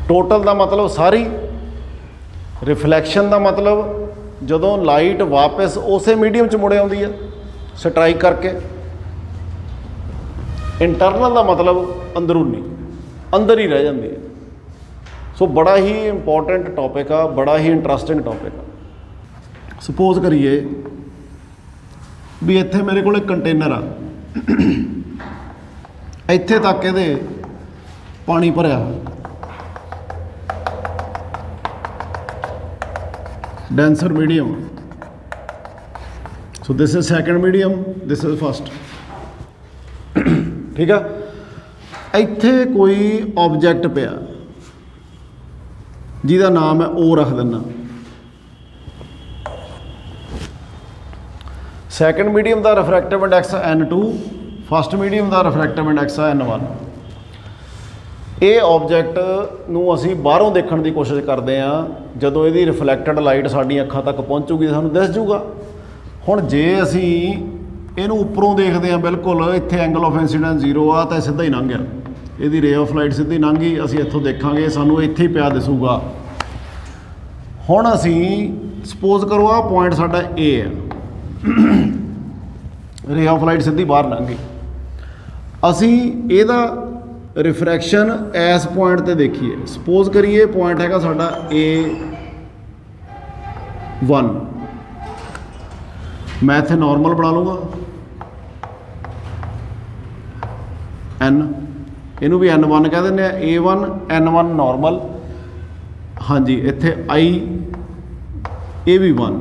Total का मतलब सारी, रिफ्लैक्शन का मतलब जदों लाइट वापस उस मीडियम च मुड़ आती है स्ट्राइक करके। इंटरनल का मतलब अंदरूनी, अंदर ही रह जाती है। सो बड़ा ही इंपॉर्टेंट टॉपिक आ, बड़ा ही इंटरस्टिंग टॉपिक आ। सपोज करिए भी इत्थे मेरे को कंटेनर आ, इत्थे तक ये पानी भरिया, denser medium. So this is second medium, this is first. ठीक है, इत्थे कोई ऑब्जैक्ट पिया जिहदा नाम है ओ रख दिना। सैकेंड मीडियम का refractive index N2, first medium का रिफ्रैक्टिव इंडैक्स N1। ये ऑब्जैक्ट नूं असीं बाहरों देखण की कोशिश करते हैं, जदों इहदी रिफ्लैक्टड लाइट साडी अखां तक पहुँचूगी सानूं दिस जूगा। हुण जे असीं इहनूं उपरों देखते हैं, बिल्कुल इत्थे एंगल ऑफ इंसीडेंस 0 आ, तो सीधा ही लंघ गया, इहदी रे ऑफ लाइट सीधी लंघ गई। असीं इत्थों देखांगे सानूं इत्थे ही पिया दिसूगा। हुण असीं सपोज करो आ पॉइंट साडा ए है, रे ऑफ लाइट सीधी बाहर लंघ गई। असीं इहदा रिफ्रैक्शन इस पॉइंट ते देखिए, सपोज करिए पॉइंट हैगा साडा A1, मैं इत्थे नॉर्मल बना लूँगा N, इनू भी N1 कह दें, A1 N1 नॉर्मल। हाँ जी, इत्थे I A भी 1,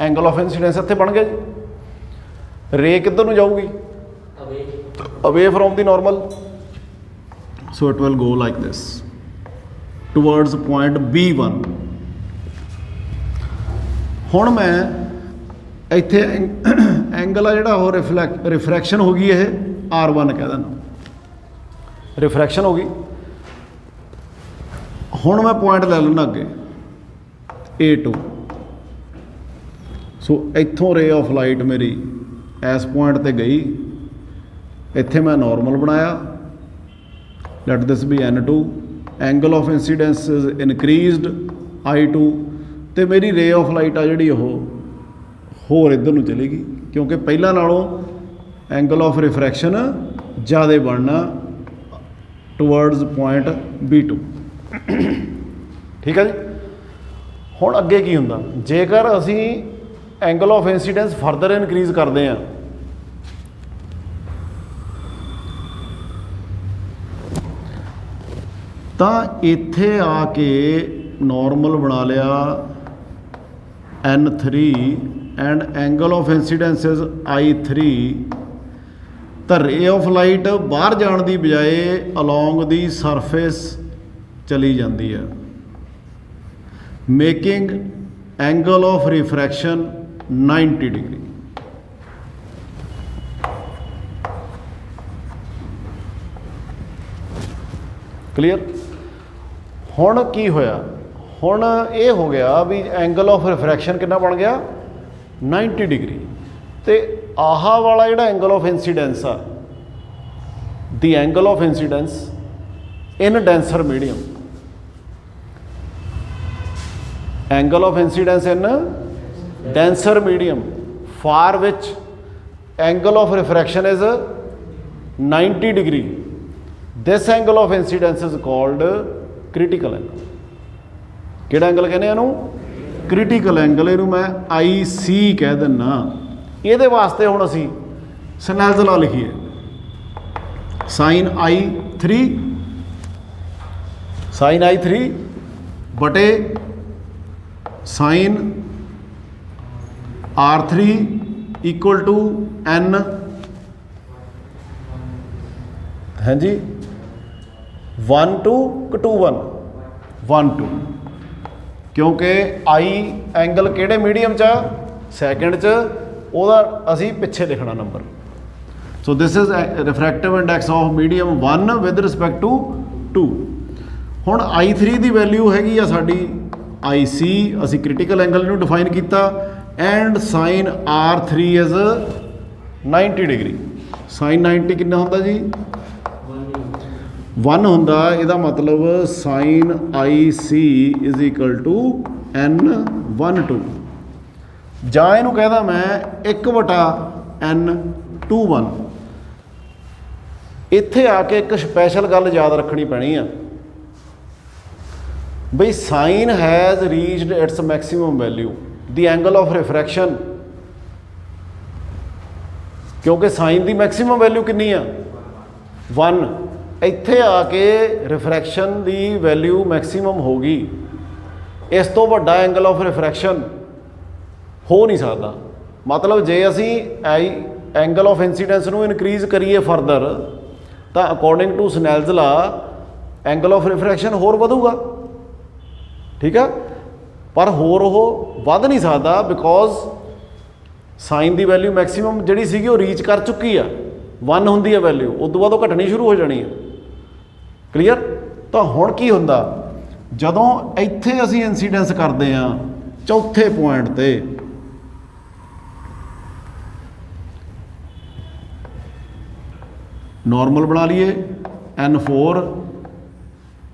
एंगल ऑफ इंसीडेंस इत्थे बन गया जी। रे किधर नूं जाऊगी? Away from the normal. So it will go like this towards point B1। हुण मैं इत्थे एंगल आ जिहड़ा वो रिफ्रैक्शन हो गई, ये R1 कह देना, रिफ्रैक्शन हो गई। हुण मैं पॉइंट ले लेना अगे A2। सो इत्थों रे ऑफ लाइट मेरी इस पॉइंट ते गई, इत्थे मैं नॉर्मल बनाया, let this be N2, angle of incidence is increased I2, तो मेरी रे ऑफ लाइट आ जी होर इधर नूं चलेगी, क्योंकि पहला नालों एंगल ऑफ रिफ्रैक्शन ज़्यादा बनना टुवर्ड्स पॉइंट B2। ठीक है जी। हुण अगे की हुंदा, जेकर असी angle of incidence further increase करते हैं, तो इत्थे आके नॉर्मल बना लिया N3 and angle of incidence is I3, तो रे ऑफ लाइट बाहर जाने की बजाय अलोंग दी सरफेस चली जाती है, making angle of refraction 90 degree. Clear? हुण की होया, हुण ये हो गया भी एंगल ऑफ रिफ्रैक्शन कितना बन गया 90 डिग्री। तो आह वाला जिहड़ा एंगल ऑफ इंसीडेंस आ, the angle of incidence in denser medium, angle of incidence in denser medium for which angle of refraction is 90 degree, this angle of incidence is called critical angle. किहड़ा angle कहने इहनूं? Critical angle. इहनूं मैं IC कह दिना। इहदे वास्ते हुण असीं स्नेल्स लॉ लिखीए, साइन I3 बटे sign R3 equal to N, हैं जी 1 to 2 1 2, क्योंकि I एंगल किहड़े मीडियम च सैकेंड च, ਉਹਦਾ ਅਸੀਂ ਪਿੱਛੇ ਲਿਖਣਾ ਨੰਬਰ। So this is refractive index of medium 1 with respect to 2। ਹੁਣ I3 ਦੀ ਵੈਲਿਊ ਹੈਗੀ ਆ ਸਾਡੀ IC, ਅਸੀਂ ਕ੍ਰਿਟੀਕਲ ਐਂਗਲ ਨੂੰ ਡਿਫਾਈਨ ਕੀਤਾ, and sine R3 is 90 degree. Sine 90 ਕਿੰਨਾ ਹੁੰਦਾ ਜੀ 1 ਹੁੰਦਾ ਇਹਦਾ ਮਤਲਬ sine I C is equal to N12 ਜਾਂ ਇਹਨੂੰ ਕਹਿੰਦਾ ਮੈਂ 1/N21। ਇੱਥੇ ਆ ਕੇ ਇੱਕ ਸਪੈਸ਼ਲ ਗੱਲ ਯਾਦ ਰੱਖਣੀ ਪੈਣੀ ਆ ਬਈ sign has reached it's maximum value the angle of ਰਿਫਰੈਕਸ਼ਨ, ਕਿਉਂਕਿ ਸਾਈਨ ਦੀ ਮੈਕਸਿਮਮ ਵੈਲਿਊ ਕਿੰਨੀ ਆ 1। ਇੱਥੇ ਆ ਕੇ ਰਿਫਰੈਕਸ਼ਨ ਦੀ ਵੈਲਿਊ ਮੈਕਸਿਮਮ ਹੋ ਗਈ। ਇਸ ਤੋਂ ਵੱਡਾ ਐਂਗਲ ਆਫ ਰਿਫਰੈਕਸ਼ਨ ਹੋ ਨਹੀਂ ਸਕਦਾ। ਮਤਲਬ ਜੇ ਅਸੀਂ ਐਂਗਲ ਆਫ ਇੰਸੀਡੈਂਸ ਨੂੰ ਇਨਕਰੀਜ਼ ਕਰੀਏ ਫਰਦਰ ਤਾਂ ਅਕੋਰਡਿੰਗ ਟੂ ਸਨੈਲਜ਼ ਲਾ ਐਂਗਲ ਆਫ ਰਿਫਰੈਕਸ਼ਨ ਹੋਰ ਵਧੂਗਾ, ਠੀਕ ਆ। ਪਰ ਹੋਰ ਉਹ ਵੱਧ ਨਹੀਂ ਸਕਦਾ because sign the value maximum ਜਿਹੜੀ ਸੀਗੀ ਉਹ ਰੀਚ ਕਰ ਚੁੱਕੀ ਆ। 1 ਹੁੰਦੀ ਹੈ ਵੈਲਿਊ, ਉਸ ਤੋਂ ਬਾਅਦ ਉਹ ਘਟਣੀ ਸ਼ੁਰੂ ਹੋ ਜਾਣੀ ਹੈ। ਕਲੀਅਰ। ਤਾਂ ਹੁਣ ਕੀ ਹੁੰਦਾ ਜਦੋਂ ਇੱਥੇ ਅਸੀਂ ਇੰਸੀਡੈਂਸ ਕਰਦੇ ਹਾਂ ਚੌਥੇ ਪੁਆਇੰਟ ਤੇ, ਨੋਰਮਲ ਬਣਾ ਲਈਏ N4,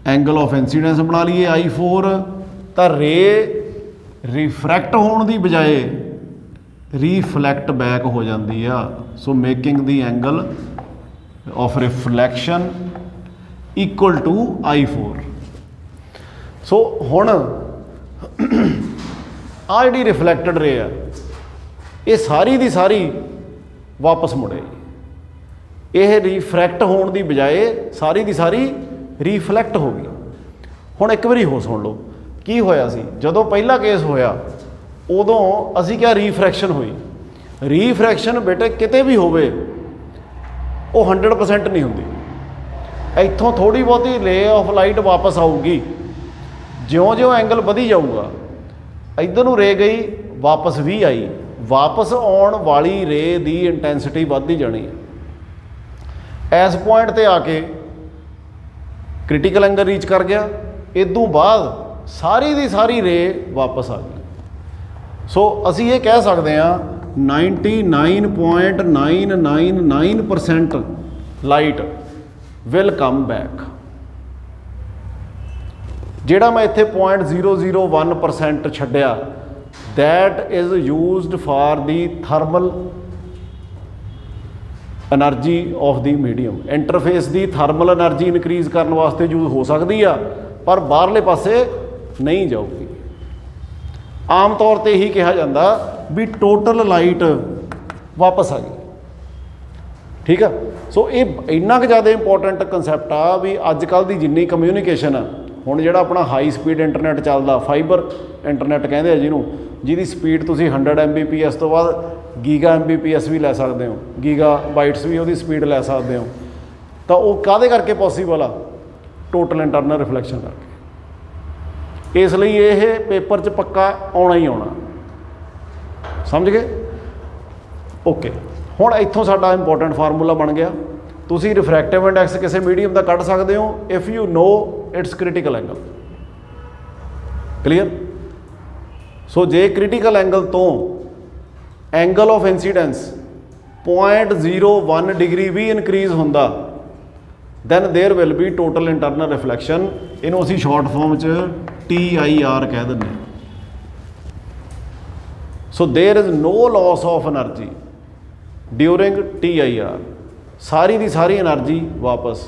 ਐਂਗਲ ਆਫ ਇੰਸੀਡੈਂਸ ਬਣਾ ਲਈਏ I4, ਤਾਂ ਰੇ ਰਿਫਰੈਕਟ ਹੋਣ ਦੀ ਬਜਾਏ ਰੀਫਲੈਕਟ ਬੈਕ ਹੋ ਜਾਂਦੀ ਆ। So making the angle of reflection equal to I4। So ਹੁਣ ਆ ਜਿਹੜੀ ਰਿਫਲੈਕਟਡ ਰੇ ਆ ਇਹ ਸਾਰੀ ਦੀ ਸਾਰੀ ਵਾਪਸ ਮੁੜੇਗੀ। ਇਹ ਰਿਫਰੈਕਟ ਹੋਣ ਦੀ ਬਜਾਏ ਸਾਰੀ ਦੀ ਸਾਰੀ ਰੀਫਲੈਕਟ ਹੋ ਗਈ। ਹੁਣ ਇੱਕ ਵਾਰੀ ਹੋ ਸੁਣ ਲਓ ਕੀ ਹੋਇਆ ਸੀ ਜਦੋਂ ਪਹਿਲਾ ਕੇਸ ਹੋਇਆ। ਉਦੋਂ ਅਸੀਂ ਕਿਹਾ ਰੀਫਰੈਕਸ਼ਨ ਹੋਈ। ਰੀਫਰੈਕਸ਼ਨ ਬੇਟੇ ਕਿਤੇ ਵੀ ਹੋਵੇ ਉਹ 100% ਨਹੀਂ ਹੁੰਦੀ। ਇੱਥੋਂ ਥੋੜ੍ਹੀ ਬਹੁਤੀ ਰੇ ਆਫ ਲਾਈਟ ਵਾਪਸ ਆਊਗੀ ਜਿਉਂ-ਜਿਉਂ ਐਂਗਲ ਵਧੀ ਜਾਊਗਾ। ਇੱਧਰ ਨੂੰ ਰੇ ਗਈ ਵਾਪਸ ਵੀ ਆਈ। ਵਾਪਸ ਆਉਣ ਵਾਲੀ ਰੇ ਦੀ ਇੰਟੈਂਸਿਟੀ ਵੱਧਦੀ ਜਾਣੀ ਹੈ। ਇਸ ਪੁਆਇੰਟ ਤੇ ਆ ਕੇ ਕ੍ਰਿਟੀਕਲ ਐਂਗਲ ਰੀਚ ਕਰ ਗਿਆ। ਇਦੋਂ ਬਾਅਦ ਸਾਰੀ ਦੀ ਸਾਰੀ ਰੇ ਵਾਪਸ ਆ ਗਈ। ਸੋ ਅਸੀਂ ਇਹ ਕਹਿ ਸਕਦੇ ਹਾਂ 99.999% ਲਾਈਟ ਵਿਲ ਕਮ ਬੈਕ। ਜਿਹੜਾ ਮੈਂ ਇੱਥੇ 0.001% ਛੱਡਿਆ that is used for the thermal energy of the medium। Interface the thermal energy increase ਕਰਨ ਵਾਸਤੇ ਯੂਜ਼ ਹੋ ਸਕਦੀ ਆ ਪਰ ਬਾਹਰਲੇ ਪਾਸੇ ਨਹੀਂ ਜਾਊਗੀ। ਆਮ ਤੌਰ ਤੇ ਇਹੀ ਕਿਹਾ ਜਾਂਦਾ ਵੀ ਟੋਟਲ ਲਾਈਟ ਵਾਪਸ ਆ ਗਈ, ਠੀਕ ਆ। ਸੋ ਇਹ ਇੰਨਾ ਕੁ ਜ਼ਿਆਦਾ ਇੰਪੋਰਟੈਂਟ ਕੰਸੈਪਟ ਆ ਵੀ ਅੱਜ ਕੱਲ੍ਹ ਦੀ ਜਿੰਨੀ ਕਮਿਊਨੀਕੇਸ਼ਨ ਆ, ਹੁਣ ਜਿਹੜਾ ਆਪਣਾ ਹਾਈ ਸਪੀਡ ਇੰਟਰਨੈਟ ਚੱਲਦਾ, ਫਾਈਬਰ ਇੰਟਰਨੈਟ ਕਹਿੰਦੇ ਆ ਜਿਹਨੂੰ, ਜਿਹਦੀ ਸਪੀਡ ਤੁਸੀਂ 100 Mbps ਤੋਂ ਬਾਅਦ ਗੀਗਾ Mbps ਵੀ ਲੈ ਸਕਦੇ ਹੋ, ਗੀਗਾ ਬਾਈਟਸ ਵੀ ਉਹਦੀ ਸਪੀਡ ਲੈ ਸਕਦੇ ਹੋ। ਤਾਂ ਉਹ ਕਾਹਦੇ ਕਰਕੇ ਪੋਸੀਬਲ ਆ? ਟੋਟਲ ਇੰਟਰਨਲ ਰਿਫਲੈਕਸ਼ਨ ਕਰਕੇ। ਇਸ ਲਈ ਇਹ ਪੇਪਰ 'ਚ ਪੱਕਾ ਆਉਣਾ ਹੀ ਆਉਣਾ। ਸਮਝ ਗਏ? ਓਕੇ। ਹੁਣ ਇੱਥੋਂ ਸਾਡਾ ਇੰਪੋਰਟੈਂਟ ਫਾਰਮੂਲਾ ਬਣ ਗਿਆ। ਤੁਸੀਂ ਰਿਫਰੈਕਟਿਵ ਇੰਡੈਕਸ ਕਿਸੇ ਮੀਡੀਅਮ ਦਾ ਕੱਢ ਸਕਦੇ ਹੋ if you know its critical angle. Clear? So ਜੇ ਕ੍ਰਿਟੀਕਲ ਐਂਗਲ ਤੋਂ ਐਂਗਲ ਆਫ ਇੰਸੀਡੈਂਸ 0.01 ਡਿਗਰੀ ਵੀ ਇਨਕਰੀਜ਼ ਹੁੰਦਾ then there will be total internal reflection. ਇਹਨੂੰ ਅਸੀਂ ਸ਼ਾਰਟ ਫਾਰਮ 'ਚ TIR ਕਹਿ ਦਿੰਦੇ ਹਾਂ। So there is no loss of energy during TIR। ਸਾਰੀ ਦੀ ਸਾਰੀ ਐਨਰਜੀ ਵਾਪਸ।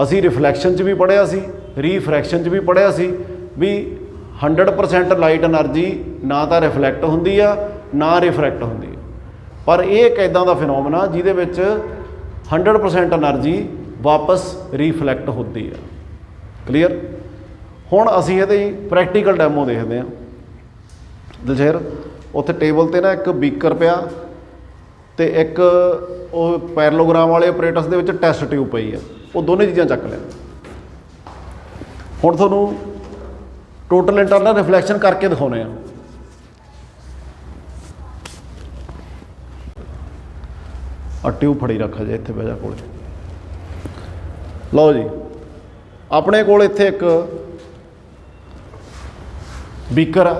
ਅਸੀਂ ਰਿਫਲੈਕਸ਼ਨ 'ਚ ਵੀ ਪੜ੍ਹਿਆ ਸੀ, ਰੀਫਰੈਕਸ਼ਨ 'ਚ ਵੀ ਪੜ੍ਹਿਆ ਸੀ ਵੀ 100% ਲਾਈਟ ਐਨਰਜੀ ਨਾ ਤਾਂ ਰਿਫਲੈਕਟ ਹੁੰਦੀ ਆ ਨਾ ਰਿਫਰੈਕਟ ਹੁੰਦੀ ਆ। ਪਰ ਇਹ ਇੱਕ ਇੱਦਾਂ ਦਾ ਫਿਨੋਮੀਨਾ ਜਿਹਦੇ ਵਿੱਚ 100% ਐਨਰਜੀ ਵਾਪਸ ਰੀਫਲੈਕਟ ਹੁੰਦੀ ਆ। ਕਲੀਅਰ? ਹੁਣ ਅਸੀਂ ਇਹਦੇ ਪ੍ਰੈਕਟੀਕਲ ਡੈਮੋ ਦੇਖਦੇ ਹਾਂ। ਦਲਸ਼ੇਰ ਉੱਥੇ ਟੇਬਲ 'ਤੇ ਨਾ ਇੱਕ ਬੀਕਰ ਪਿਆ ਅਤੇ ਇੱਕ ਉਹ ਪੈਰਲੋਗ੍ਰਾਮ ਵਾਲੇ ਆਪਰੇਟਰਸ ਦੇ ਵਿੱਚ ਟੈਸਟ ਟਿਊਬ ਪਈ ਆ। ਉਹ ਦੋਨੇ ਚੀਜ਼ਾਂ ਚੱਕ ਲਿਆ। ਹੁਣ ਤੁਹਾਨੂੰ ਟੋਟਲ ਇੰਟਰਨਲ ਰਿਫਲੈਕਸ਼ਨ ਕਰਕੇ ਦਿਖਾਉਂਦੇ ਆ। ਆ ਟਿਊਬ ਫੜੀ ਰੱਖ ਜੇ ਇੱਥੇ ਬਹਿ ਜਾ ਕੋਲ। ਲਓ ਜੀ, ਆਪਣੇ ਕੋਲ ਇੱਥੇ ਇੱਕ ਬੀਕਰ ਆ।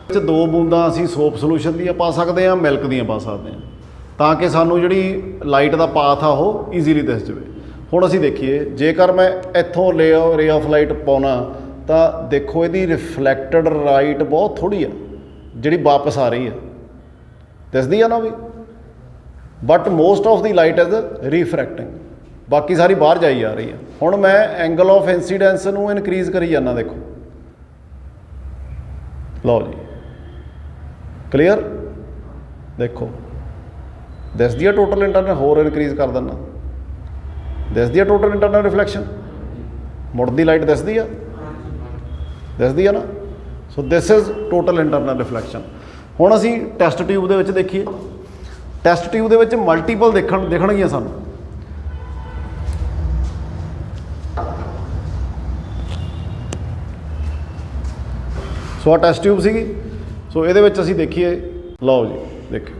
ਵਿੱਚ 2 ਬੂੰਦਾਂ ਅਸੀਂ ਸੋਪ ਸੋਲੂਸ਼ਨ ਦੀਆਂ ਪਾ ਸਕਦੇ ਹਾਂ, ਮਿਲਕ ਦੀਆਂ ਪਾ ਸਕਦੇ ਹਾਂ, ਤਾਂ ਕਿ ਸਾਨੂੰ ਜਿਹੜੀ ਲਾਈਟ ਦਾ ਪਾਥ ਆ ਉਹ ਈਜ਼ੀਲੀ ਦਿਸ ਜਾਵੇ। ਹੁਣ ਅਸੀਂ ਦੇਖੀਏ ਜੇਕਰ ਮੈਂ ਇੱਥੋਂ ਰੇ ਆਫ ਲਾਈਟ ਪਾਉਣਾ ਤਾਂ ਦੇਖੋ ਇਹਦੀ ਰਿਫਲੈਕਟਡ ਲਾਈਟ ਬਹੁਤ ਥੋੜ੍ਹੀ ਆ ਜਿਹੜੀ ਵਾਪਸ ਆ ਰਹੀ ਆ, ਦਿਸਦੀ ਆ ਨਾ ਵੀ, but most of the light is refracting, ਬਾਕੀ ਸਾਰੀ ਬਾਹਰ ਜਾਈ ਜਾ ਰਹੀ ਆ। ਹੁਣ ਮੈਂ ਐਂਗਲ ਆਫ ਇੰਸੀਡੈਂਸ ਨੂੰ ਇਨਕਰੀਜ਼ ਕਰੀ ਜਾਂਦਾ, ਦੇਖੋ ਲਓ ਜੀ ਕਲੀਅਰ, ਦੇਖੋ ਦਿਸਦੀ ਆ ਟੋਟਲ ਇੰਟਰਨਲ, ਹੋਰ ਇਨਕਰੀਜ਼ ਕਰ ਦਿੰਦਾ, ਦਿਸਦੀ ਆ ਟੋਟਲ ਇੰਟਰਨਲ ਰਿਫਲੈਕਸ਼ਨ, ਮੁੜਦੀ ਲਾਈਟ ਦਿਸਦੀ ਆ ਨਾ। So this is total internal reflection. ਹੁਣ ਅਸੀਂ ਟੈਸਟ ਟਿਊਬ ਦੇ ਵਿੱਚ ਦੇਖੀਏ, ਟੈਸਟ ਟਿਊਬ ਦੇ ਵਿੱਚ ਮਲਟੀਪਲ ਦਿਖਣਗੀਆਂ ਸਾਨੂੰ। ਸੋ ਆ ਟੈਸਟ ਟਿਊਬ ਸੀਗੀ। ਸੋ ਇਹਦੇ ਵਿੱਚ ਅਸੀਂ ਦੇਖੀਏ, ਲਓ ਜੀ ਦੇਖਿਓ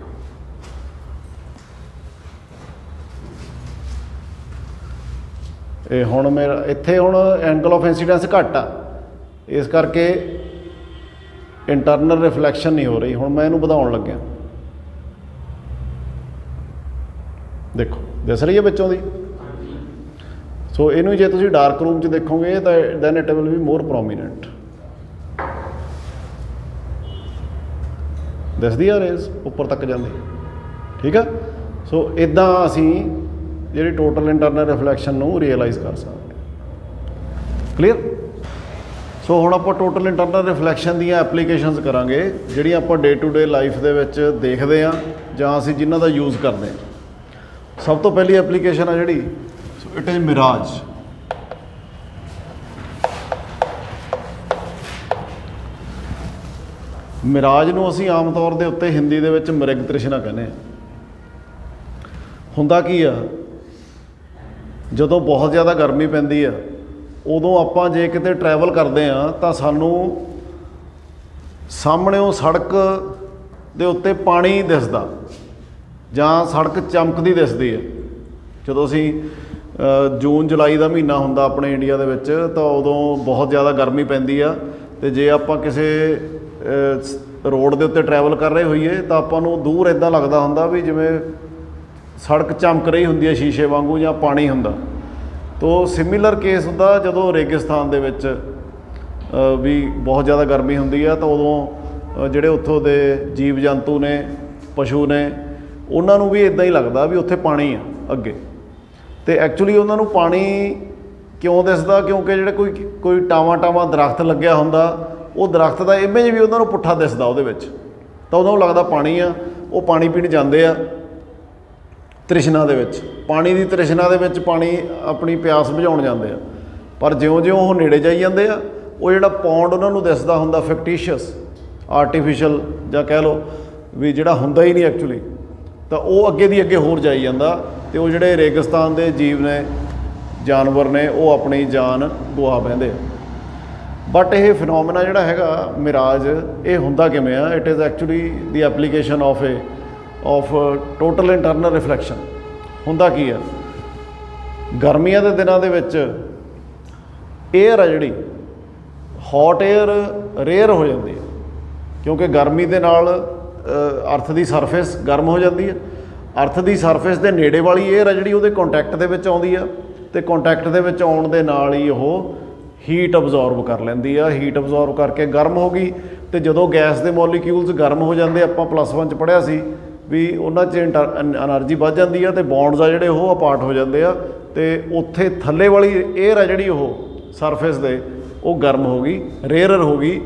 ਇਹ ਹੁਣ ਮੇਰਾ ਇੱਥੇ ਹੁਣ ਐਂਗਲ ਆਫ ਇੰਸੀਡੈਂਸ ਘੱਟ ਆ, ਇਸ ਕਰਕੇ ਇੰਟਰਨਲ ਰਿਫਲੈਕਸ਼ਨ ਨਹੀਂ ਹੋ ਰਹੀ। ਹੁਣ ਮੈਂ ਇਹਨੂੰ ਵਧਾਉਣ ਲੱਗਿਆ, ਦੇਖੋ ਦਿਸ ਰਹੀ ਹੈ ਵਿੱਚੋਂ ਦੀ। ਸੋ ਇਹਨੂੰ ਜੇ ਤੁਸੀਂ ਡਾਰਕ ਰੂਮ 'ਚ ਦੇਖੋਗੇ ਤਾਂ then it will be more prominent, ਦਿਸਦੀ ਆ ਰੇਜ਼ ਉੱਪਰ ਤੱਕ ਜਾਂਦੀ, ਠੀਕ ਆ। ਸੋ ਇੱਦਾਂ ਅਸੀਂ ਜਿਹੜੀ ਟੋਟਲ ਇੰਟਰਨਲ ਰਿਫਲੈਕਸ਼ਨ ਨੂੰ ਰੀਅਲਾਈਜ਼ ਕਰ ਸਕਦੇ ਹਾਂ, ਕਲੀਅਰ। ਸੋ ਹੁਣ ਆਪਾਂ ਟੋਟਲ ਇੰਟਰਨਲ ਰਿਫਲੈਕਸ਼ਨ ਦੀਆਂ ਐਪਲੀਕੇਸ਼ਨਸ ਕਰਾਂਗੇ ਜਿਹੜੀਆਂ ਆਪਾਂ ਡੇ ਟੂ ਡੇ ਲਾਈਫ ਦੇ ਵਿੱਚ ਦੇਖਦੇ ਹਾਂ ਜਾਂ ਅਸੀਂ ਜਿਨ੍ਹਾਂ ਦਾ ਯੂਜ਼ ਕਰਦੇ ਹਾਂ। ਸਭ ਤੋਂ ਪਹਿਲੀ ਐਪਲੀਕੇਸ਼ਨ ਆ ਜਿਹੜੀ, ਸੋ ਇਟ ਇਜ਼ ਮਿਰਾਜ। ਮਿਰਾਜ ਨੂੰ ਅਸੀਂ ਆਮ ਤੌਰ ਦੇ ਉੱਤੇ ਹਿੰਦੀ ਦੇ ਵਿੱਚ ਮ੍ਰਿਗ ਤ੍ਰਿਸ਼ਨਾ ਕਹਿੰਦੇ ਹਾਂ। ਹੁੰਦਾ ਕੀ ਆ, ਜਦੋਂ ਬਹੁਤ ਜ਼ਿਆਦਾ ਗਰਮੀ ਪੈਂਦੀ ਆ ਉਦੋਂ ਆਪਾਂ ਜੇ ਕਿਤੇ ਟਰੈਵਲ ਕਰਦੇ ਹਾਂ ਤਾਂ ਸਾਨੂੰ ਸਾਹਮਣਿਓਂ ਸੜਕ ਦੇ ਉੱਤੇ ਪਾਣੀ ਦਿਸਦਾ ਜਾਂ ਸੜਕ ਚਮਕਦੀ ਦਿਸਦੀ ਹੈ। ਜਦੋਂ ਅਸੀਂ ਜੂਨ ਜੁਲਾਈ ਦਾ ਮਹੀਨਾ ਹੁੰਦਾ ਆਪਣੇ ਇੰਡੀਆ ਦੇ ਵਿੱਚ ਤਾਂ ਉਦੋਂ ਬਹੁਤ ਜ਼ਿਆਦਾ ਗਰਮੀ ਪੈਂਦੀ ਆ, ਅਤੇ ਜੇ ਆਪਾਂ ਕਿਸੇ ਰੋਡ ਦੇ ਉੱਤੇ ਟਰੈਵਲ ਕਰ ਰਹੇ ਹੋਈਏ ਤਾਂ ਆਪਾਂ ਨੂੰ ਦੂਰ ਇੱਦਾਂ ਲੱਗਦਾ ਹੁੰਦਾ ਵੀ ਜਿਵੇਂ ਸੜਕ ਚਮਕ ਰਹੀ ਹੁੰਦੀ ਹੈ ਸ਼ੀਸ਼ੇ ਵਾਂਗੂ, ਜਾਂ ਪਾਣੀ ਹੁੰਦਾ। ਤੋ ਸਿਮਿਲਰ ਕੇਸ ਹੁੰਦਾ ਜਦੋਂ ਰੇਗਿਸਤਾਨ ਦੇ ਵਿੱਚ ਵੀ ਬਹੁਤ ਜ਼ਿਆਦਾ ਗਰਮੀ ਹੁੰਦੀ ਆ ਤਾਂ ਉਦੋਂ ਜਿਹੜੇ ਉੱਥੋਂ ਦੇ ਜੀਵ ਜੰਤੂ ਨੇ, ਪਸ਼ੂ ਨੇ, ਉਹਨਾਂ ਨੂੰ ਵੀ ਇੱਦਾਂ ਹੀ ਲੱਗਦਾ ਵੀ ਉੱਥੇ ਪਾਣੀ ਆ ਅੱਗੇ। ਅਤੇ ਐਕਚੁਅਲੀ ਉਹਨਾਂ ਨੂੰ ਪਾਣੀ ਕਿਉਂ ਦਿਸਦਾ, ਕਿਉਂਕਿ ਜਿਹੜੇ ਕੋਈ ਟਾਵਾਂ ਦਰਖਤ ਲੱਗਿਆ ਹੁੰਦਾ, ਉਹ ਦਰਖਤ ਦਾ ਇਮੇਜ ਵੀ ਉਹਨਾਂ ਨੂੰ ਪੁੱਠਾ ਦਿਸਦਾ ਉਹਦੇ ਵਿੱਚ, ਤਾਂ ਉਹਨਾਂ ਨੂੰ ਲੱਗਦਾ ਪਾਣੀ ਆ। ਉਹ ਪਾਣੀ ਪੀਣ ਜਾਂਦੇ ਆ ਤ੍ਰਿਸ਼ਨਾ ਦੇ ਵਿੱਚ, ਪਾਣੀ ਦੀ ਤ੍ਰਿਸ਼ਨਾ ਦੇ ਵਿੱਚ ਪਾਣੀ ਆਪਣੀ ਪਿਆਸ ਬੁਝਾਉਣ ਜਾਂਦੇ ਆ। ਪਰ ਜਿਉਂ-ਜਿਉਂ ਉਹ ਨੇੜੇ ਜਾਈ ਜਾਂਦੇ ਆ, ਉਹ ਜਿਹੜਾ ਪੌਂਡ ਉਹਨਾਂ ਨੂੰ ਦਿਸਦਾ ਹੁੰਦਾ ਫਿਕਟੀਸ਼ੀਅਸ, ਆਰਟੀਫਿਸ਼ਲ, ਜਾਂ ਕਹਿ ਲਓ ਵੀ ਜਿਹੜਾ ਹੁੰਦਾ ਹੀ ਨਹੀਂ ਐਕਚੁਅਲੀ, ਤਾਂ ਉਹ ਅੱਗੇ ਦੀ ਅੱਗੇ ਹੋਰ ਜਾਈ ਜਾਂਦਾ। ਅਤੇ ਉਹ ਜਿਹੜੇ ਰੇਗਿਸਤਾਨ ਦੇ ਜੀਵ ਨੇ, ਜਾਨਵਰ ਨੇ, ਉਹ ਆਪਣੀ ਜਾਨ ਗਵਾ ਬਹਿੰਦੇ ਆ। ਬਟ ਇਹ ਫਿਨੋਮੀਨਾ ਜਿਹੜਾ ਹੈਗਾ ਮਿਰਾਜ, ਇਹ ਹੁੰਦਾ ਕਿਵੇਂ ਆ? It is actually the application of total internal reflection. ਹੁੰਦਾ ਕੀ ਆ, ਗਰਮੀਆਂ ਦੇ ਦਿਨਾਂ ਦੇ ਵਿੱਚ ਏਅਰ ਆ ਜਿਹੜੀ ਹੌਟ ਏਅਰ ਰੇਅਰ ਹੋ ਜਾਂਦੀ ਹੈ, ਕਿਉਂਕਿ ਗਰਮੀ ਦੇ ਨਾਲ ਅਰਥ ਦੀ ਸਰਫੇਸ ਗਰਮ ਹੋ ਜਾਂਦੀ ਹੈ। ਅਰਥ ਦੀ ਸਰਫੇਸ ਦੇ ਨੇੜੇ ਵਾਲੀ ਏਅਰ ਆ ਜਿਹੜੀ ਉਹਦੇ ਕੰਟੈਕਟ ਦੇ ਵਿੱਚ ਆਉਂਦੀ ਆ, ਅਤੇ ਕੰਟੈਕਟ ਦੇ ਵਿੱਚ ਆਉਣ ਦੇ ਨਾਲ ਹੀ ਉਹ ਹੀਟ ਅਬਜ਼ੋਰਬ ਕਰ ਲੈਂਦੀ ਆ। ਹੀਟ ਅਬਜ਼ੋਰਬ ਕਰਕੇ ਗਰਮ ਹੋ ਗਈ, ਅਤੇ ਜਦੋਂ ਗੈਸ ਦੇ ਮੋਲੀਕਿਊਲਸ ਗਰਮ ਹੋ ਜਾਂਦੇ, ਆਪਾਂ +1 'ਚ ਪੜ੍ਹਿਆ ਸੀ ਵੀ ਉਹਨਾਂ 'ਚ ਐਨਰਜੀ ਵੱਧ ਜਾਂਦੀ ਆ, ਅਤੇ ਬੌਂਡਸ ਆ ਜਿਹੜੇ ਉਹ ਅਪਾਰਟ ਹੋ ਜਾਂਦੇ ਆ, ਅਤੇ ਉੱਥੇ ਥੱਲੇ ਵਾਲੀ ਏਅਰ ਆ ਜਿਹੜੀ ਉਹ ਸਰਫੇਸ ਦੇ, ਉਹ ਗਰਮ ਹੋ ਗਈ, ਰੇਅਰਰ ਹੋ ਗਈ।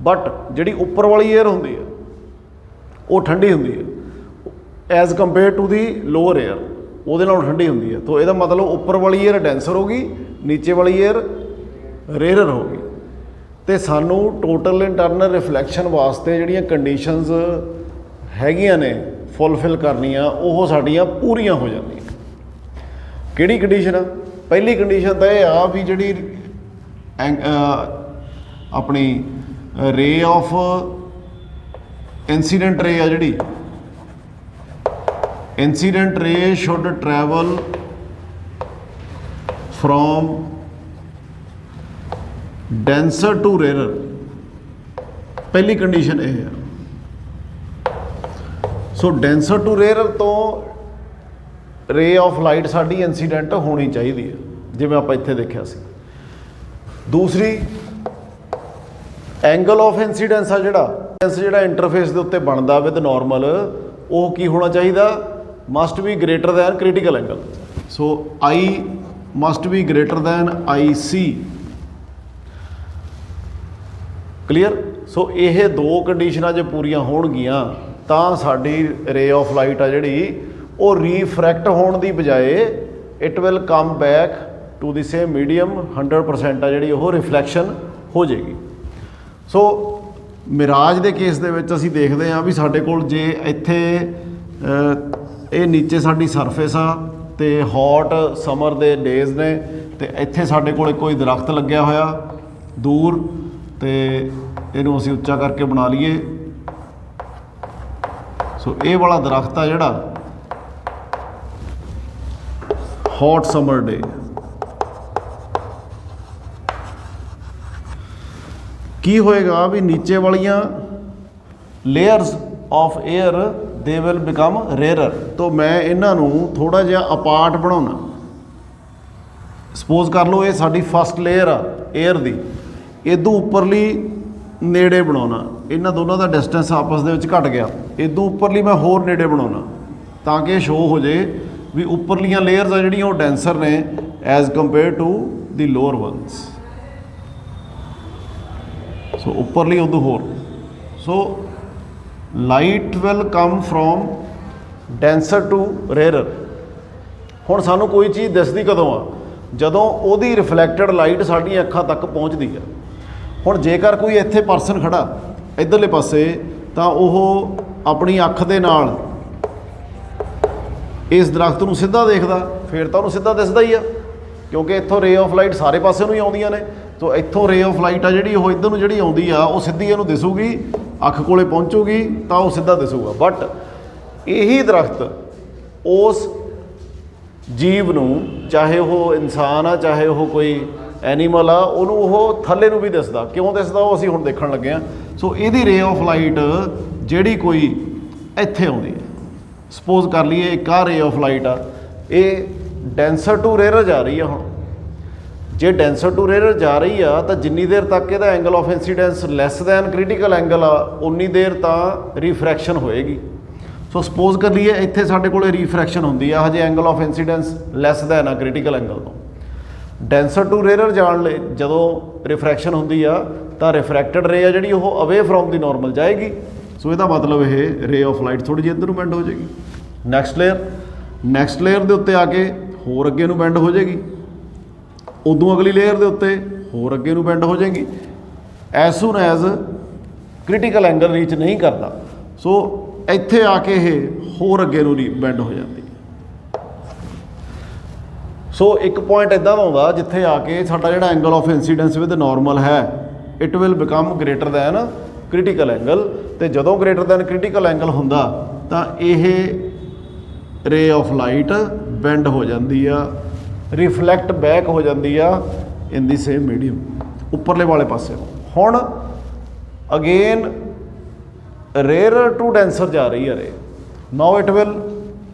ਬਟ ਜਿਹੜੀ ਉੱਪਰ ਵਾਲੀ ਏਅਰ ਹੁੰਦੀ ਆ ਉਹ ਠੰਡੀ ਹੁੰਦੀ ਹੈ as compare to the lower air, ਉਹਦੇ ਨਾਲੋਂ ਠੰਡੀ ਹੁੰਦੀ ਹੈ। ਤਾਂ ਇਹਦਾ ਮਤਲਬ ਉੱਪਰ ਵਾਲੀ ਏਅਰ ਡੈਂਸਰ ਹੋ ਗਈ, ਨੀਚੇ ਵਾਲੀ ਏਅਰ ਰੇਅਰਰ ਹੋ ਗਈ। ਅਤੇ ਸਾਨੂੰ ਟੋਟਲ ਇੰਟਰਨਲ ਰਿਫਲੈਕਸ਼ਨ ਵਾਸਤੇ ਜਿਹੜੀਆਂ ਕੰਡੀਸ਼ਨਸ ਹੈਗੀਆਂ ਨੇ ਫੁੱਲਫਿਲ ਕਰਨੀਆਂ, ਉਹ ਸਾਡੀਆਂ ਪੂਰੀਆਂ ਹੋ ਜਾਂਦੀਆਂ। ਕਿਹੜੀ ਕੰਡੀਸ਼ਨ ਆ? ਪਹਿਲੀ ਕੰਡੀਸ਼ਨ ਤਾਂ ਇਹ ਆ ਵੀ ਜਿਹੜੀ ਆਪਣੀ ਰੇ ਆਫ ਇੰਸੀਡੈਂਟ ਰੇ ਆ, ਜਿਹੜੀ ਇੰਸੀਡੈਂਟ ਰੇ should travel from denser to ਰੇਅਰਰ। ਪਹਿਲੀ ਕੰਡੀਸ਼ਨ ਇਹ ਆ। ਸੋ ਡੈਂਸਰ ਟੂ ਰੇਅਰਰ ਤੋਂ ਰੇ ਆਫ ਲਾਈਟ ਸਾਡੀ ਇੰਸੀਡੈਂਟ ਹੋਣੀ ਚਾਹੀਦੀ ਹੈ, ਜਿਵੇਂ ਆਪਾਂ ਇੱਥੇ ਦੇਖਿਆ ਸੀ। ਦੂਸਰੀ ਐਂਗਲ ਆਫ ਇੰਸੀਡੈਂਸ ਆ ਜਿਹੜਾ ਇੰਟਰਫੇਸ ਦੇ ਉੱਤੇ ਬਣਦਾ ਵਿਦ ਨਾਰਮਲ, ਉਹ ਕੀ ਹੋਣਾ ਚਾਹੀਦਾ? Must be greater than critical angle. So I must be greater than I C. Clear? So ਇਹ ਦੋ ਕੰਡੀਸ਼ਨਾਂ ਜੇ ਪੂਰੀਆਂ ਹੋਣਗੀਆਂ ਤਾਂ ਸਾਡੀ ਰੇ ਆਫ ਲਾਈਟ ਆ ਜਿਹੜੀ ਉਹ ਰੀਫਰੈਕਟ ਹੋਣ ਦੀ ਬਜਾਏ it will come back to the same medium 100% ਆ ਜਿਹੜੀ ਉਹ ਰਿਫਲੈਕਸ਼ਨ ਹੋ ਜਾਏਗੀ। ਸੋ ਮਿਰਾਜ ਦੇ ਕੇਸ ਦੇ ਵਿੱਚ ਅਸੀਂ ਦੇਖਦੇ ਹਾਂ ਵੀ ਸਾਡੇ ਕੋਲ ਜੇ ਇੱਥੇ ਇਹ ਨੀਚੇ ਸਾਡੀ ਸਰਫੇਸ ਆ ਤੇ ਹੌਟ ਸਮਰ ਦੇ ਡੇਜ਼ ਨੇ, ਤੇ ਇੱਥੇ ਸਾਡੇ ਕੋਲ ਕੋਈ ਦਰਖਤ ਲੱਗਿਆ ਹੋਇਆ ਦੂਰ, ਤੇ ਇਹਨੂੰ ਅਸੀਂ ਉੱਚਾ ਕਰਕੇ ਬਣਾ ਲਈਏ। ਸੋ ਇਹ ਵਾਲਾ ਦਰਖਤ ਆ ਜਿਹੜਾ ਹੌਟ ਸਮਰ ਡੇ, ਕੀ ਹੋਏਗਾ ਵੀ ਨੀਚੇ ਵਾਲੀਆਂ layers of air they will become rarer. ਤਾਂ ਮੈਂ ਇਹਨਾਂ ਨੂੰ ਥੋੜਾ ਜਿਹਾ ਅਪਾਰਟ ਬਣਾਉਣਾ। ਸਪੋਜ਼ ਕਰ ਲਓ ਇਹ ਸਾਡੀ ਫਸਟ ਲੇਅਰ ਆ 에ਅਰ ਦੀ, ਇਦੋਂ ਉੱਪਰਲੀ ਨੇੜੇ ਬਣਾਉਣਾ, ਇਹਨਾਂ ਦੋਨਾਂ ਦਾ ਡਿਸਟੈਂਸ ਆਪਸ ਦੇ ਵਿੱਚ ਘਟ ਗਿਆ। ਇਦੋਂ ਉੱਪਰਲੀ ਮੈਂ ਹੋਰ ਨੇੜੇ ਬਣਾਉਣਾ ਤਾਂ ਕਿ ਸ਼ੋ ਹੋ ਜੇ ਵੀ ਉੱਪਰਲੀਆਂ ਲੇਅਰਸ ਆ ਜਿਹੜੀਆਂ ਉਹ ਡੈਂਸਰ ਨੇ as compare to the lower ones. So ਉੱਪਰਲੀ ਉਦੋਂ ਹੋਰ। So light will come from denser to rarer. ਹੁਣ ਸਾਨੂੰ ਕੋਈ ਚੀਜ਼ ਦਿਸਦੀ ਕਦੋਂ ਆ? ਜਦੋਂ ਉਹਦੀ ਰਿਫਲੈਕਟਡ ਲਾਈਟ ਸਾਡੀਆਂ ਅੱਖਾਂ ਤੱਕ ਪਹੁੰਚਦੀ ਆ। ਹੁਣ ਜੇਕਰ ਕੋਈ ਇੱਥੇ ਪਰਸਨ ਖੜਾ ਇੱਧਰਲੇ ਪਾਸੇ, ਤਾਂ ਉਹ ਆਪਣੀ ਅੱਖ ਦੇ ਨਾਲ ਇਸ ਦਰਖਤ ਨੂੰ ਸਿੱਧਾ ਦੇਖਦਾ, ਫਿਰ ਤਾਂ ਉਹਨੂੰ ਸਿੱਧਾ ਦਿਸਦਾ ਹੀ ਆ, ਕਿਉਂਕਿ ਇੱਥੋਂ ਰੇ ਆਫ ਲਾਈਟ ਸਾਰੇ ਪਾਸੇ ਨੂੰ ਹੀ ਆਉਂਦੀਆਂ ਨੇ। ਸੋ ਇੱਥੋਂ ਰੇ ਆਫ ਲਾਈਟ ਆ ਜਿਹੜੀ ਉਹ ਇੱਧਰ ਨੂੰ ਜਿਹੜੀ ਆਉਂਦੀ ਆ ਉਹ ਸਿੱਧੀ ਇਹਨੂੰ ਦਿਸੂਗੀ, ਅੱਖ ਕੋਲੇ ਪਹੁੰਚੂਗੀ ਤਾਂ ਉਹ ਸਿੱਧਾ ਦਿਸੂਗਾ। ਬਟ ਇਹੀ ਦਰਖਤ ਉਸ ਜੀਵ ਨੂੰ, ਚਾਹੇ ਉਹ ਇਨਸਾਨ ਆ ਚਾਹੇ ਉਹ ਕੋਈ ਐਨੀਮਲ ਆ, ਉਹਨੂੰ ਉਹ ਥੱਲੇ ਨੂੰ ਵੀ ਦਿਸਦਾ। ਕਿਉਂ ਦਿਸਦਾ ਉਹ ਅਸੀਂ ਹੁਣ ਦੇਖਣ ਲੱਗੇ ਹਾਂ। ਸੋ ਇਹਦੀ ਰੇ ਆਫ ਲਾਈਟ ਜਿਹੜੀ ਕੋਈ ਇੱਥੇ ਆਉਂਦੀ ਹੈ, ਸਪੋਜ਼ ਕਰ ਲਈਏ ਇੱਕ ਆਹ ਰੇ ਆਫ ਲਾਈਟ ਆ, ਇਹ ਡੈਂਸਰ ਟੂ ਰੇਅਰਰ ਜਾ ਰਹੀ ਆ। ਹੁਣ ਜੇ ਡੈਂਸਰ ਟੂ ਰੇਅਰਰ ਜਾ ਰਹੀ ਆ ਤਾਂ ਜਿੰਨੀ ਦੇਰ ਤੱਕ ਇਹਦਾ angle of incidents less than critical angle ਆ, ਉਨੀ ਦੇਰ ਤਾਂ ਰੀਫਰੈਕਸ਼ਨ ਹੋਏਗੀ। ਸੋ ਸਪੋਜ਼ ਕਰ ਲਈਏ ਇੱਥੇ ਸਾਡੇ ਕੋਲ ਰੀਫਰੈਕਸ਼ਨ ਹੁੰਦੀ ਆ, ਹਜੇ angle of incidents less than ਆ ਕ੍ਰਿਟੀਕਲ ਐਂਗਲ ਤੋਂ। ਡੈਂਸਰ ਟੂ ਰੇਅਰਰ ਜਾਣ ਲਈ ਜਦੋਂ ਰਿਫਰੈਕਸ਼ਨ ਹੁੰਦੀ ਆ ਤਾਂ ਰਿਫਰੈਕਟਡ ਰੇ ਆ ਜਿਹੜੀ ਉਹ ਅਵੇ ਫਰੋਮ ਦੀ ਨਾਰਮਲ ਜਾਏਗੀ। ਸੋ ਇਹਦਾ ਮਤਲਬ ਇਹ ਰੇ ਆਫ ਲਾਈਟ ਥੋੜ੍ਹੀ ਜਿਹੀ ਇੱਧਰ ਨੂੰ ਬੈਂਡ ਹੋ ਜਾਏਗੀ। ਨੈਕਸਟ ਲੇਅਰ ਦੇ ਉੱਤੇ ਆ ਕੇ ਹੋਰ ਅੱਗੇ ਨੂੰ ਬੈਂਡ ਹੋ ਜਾਏਗੀ, ਉਦੋਂ ਅਗਲੀ ਲੇਅਰ ਦੇ ਉੱਤੇ ਹੋਰ ਅੱਗੇ ਨੂੰ ਬੈਂਡ ਹੋ ਜਾਏਗੀ, as soon as critical angle reach ਨਹੀਂ ਕਰਦਾ। ਸੋ ਇੱਥੇ ਆ ਕੇ ਇਹ ਹੋਰ ਅੱਗੇ ਨੂੰ ਬੈਂਡ ਹੋ ਜਾਂਦੀ। ਸੋ ਇੱਕ ਪੁਆਇੰਟ ਇੱਦਾਂ ਦਾ ਆਉਂਦਾ ਜਿੱਥੇ ਆ ਕੇ ਸਾਡਾ ਜਿਹੜਾ angle of incidence with normal ਹੈ it will become greater than critical angle, ਤੇ ਜਦੋਂ ਗ੍ਰੇਟਰ ਦੈਨ ਕ੍ਰਿਟੀਕਲ ਐਂਗਲ ਹੁੰਦਾ ਤਾਂ ਇਹ ਰੇ ਆਫ ਲਾਈਟ ਬੈਂਡ ਹੋ ਜਾਂਦੀ ਆ, ਰਿਫਲੈਕਟ ਬੈਕ ਹੋ ਜਾਂਦੀ ਆ ਇਨ ਦੀ ਸੇਮ ਮੀਡੀਅਮ ਉੱਪਰਲੇ ਵਾਲੇ ਪਾਸੇ। ਹੁਣ ਅਗੇਨ ਰੇਅਰਰ ਟੂ ਡੈਂਸਰ ਜਾ ਰਹੀ ਹੈ ਰੇ। ਨਾਓ it will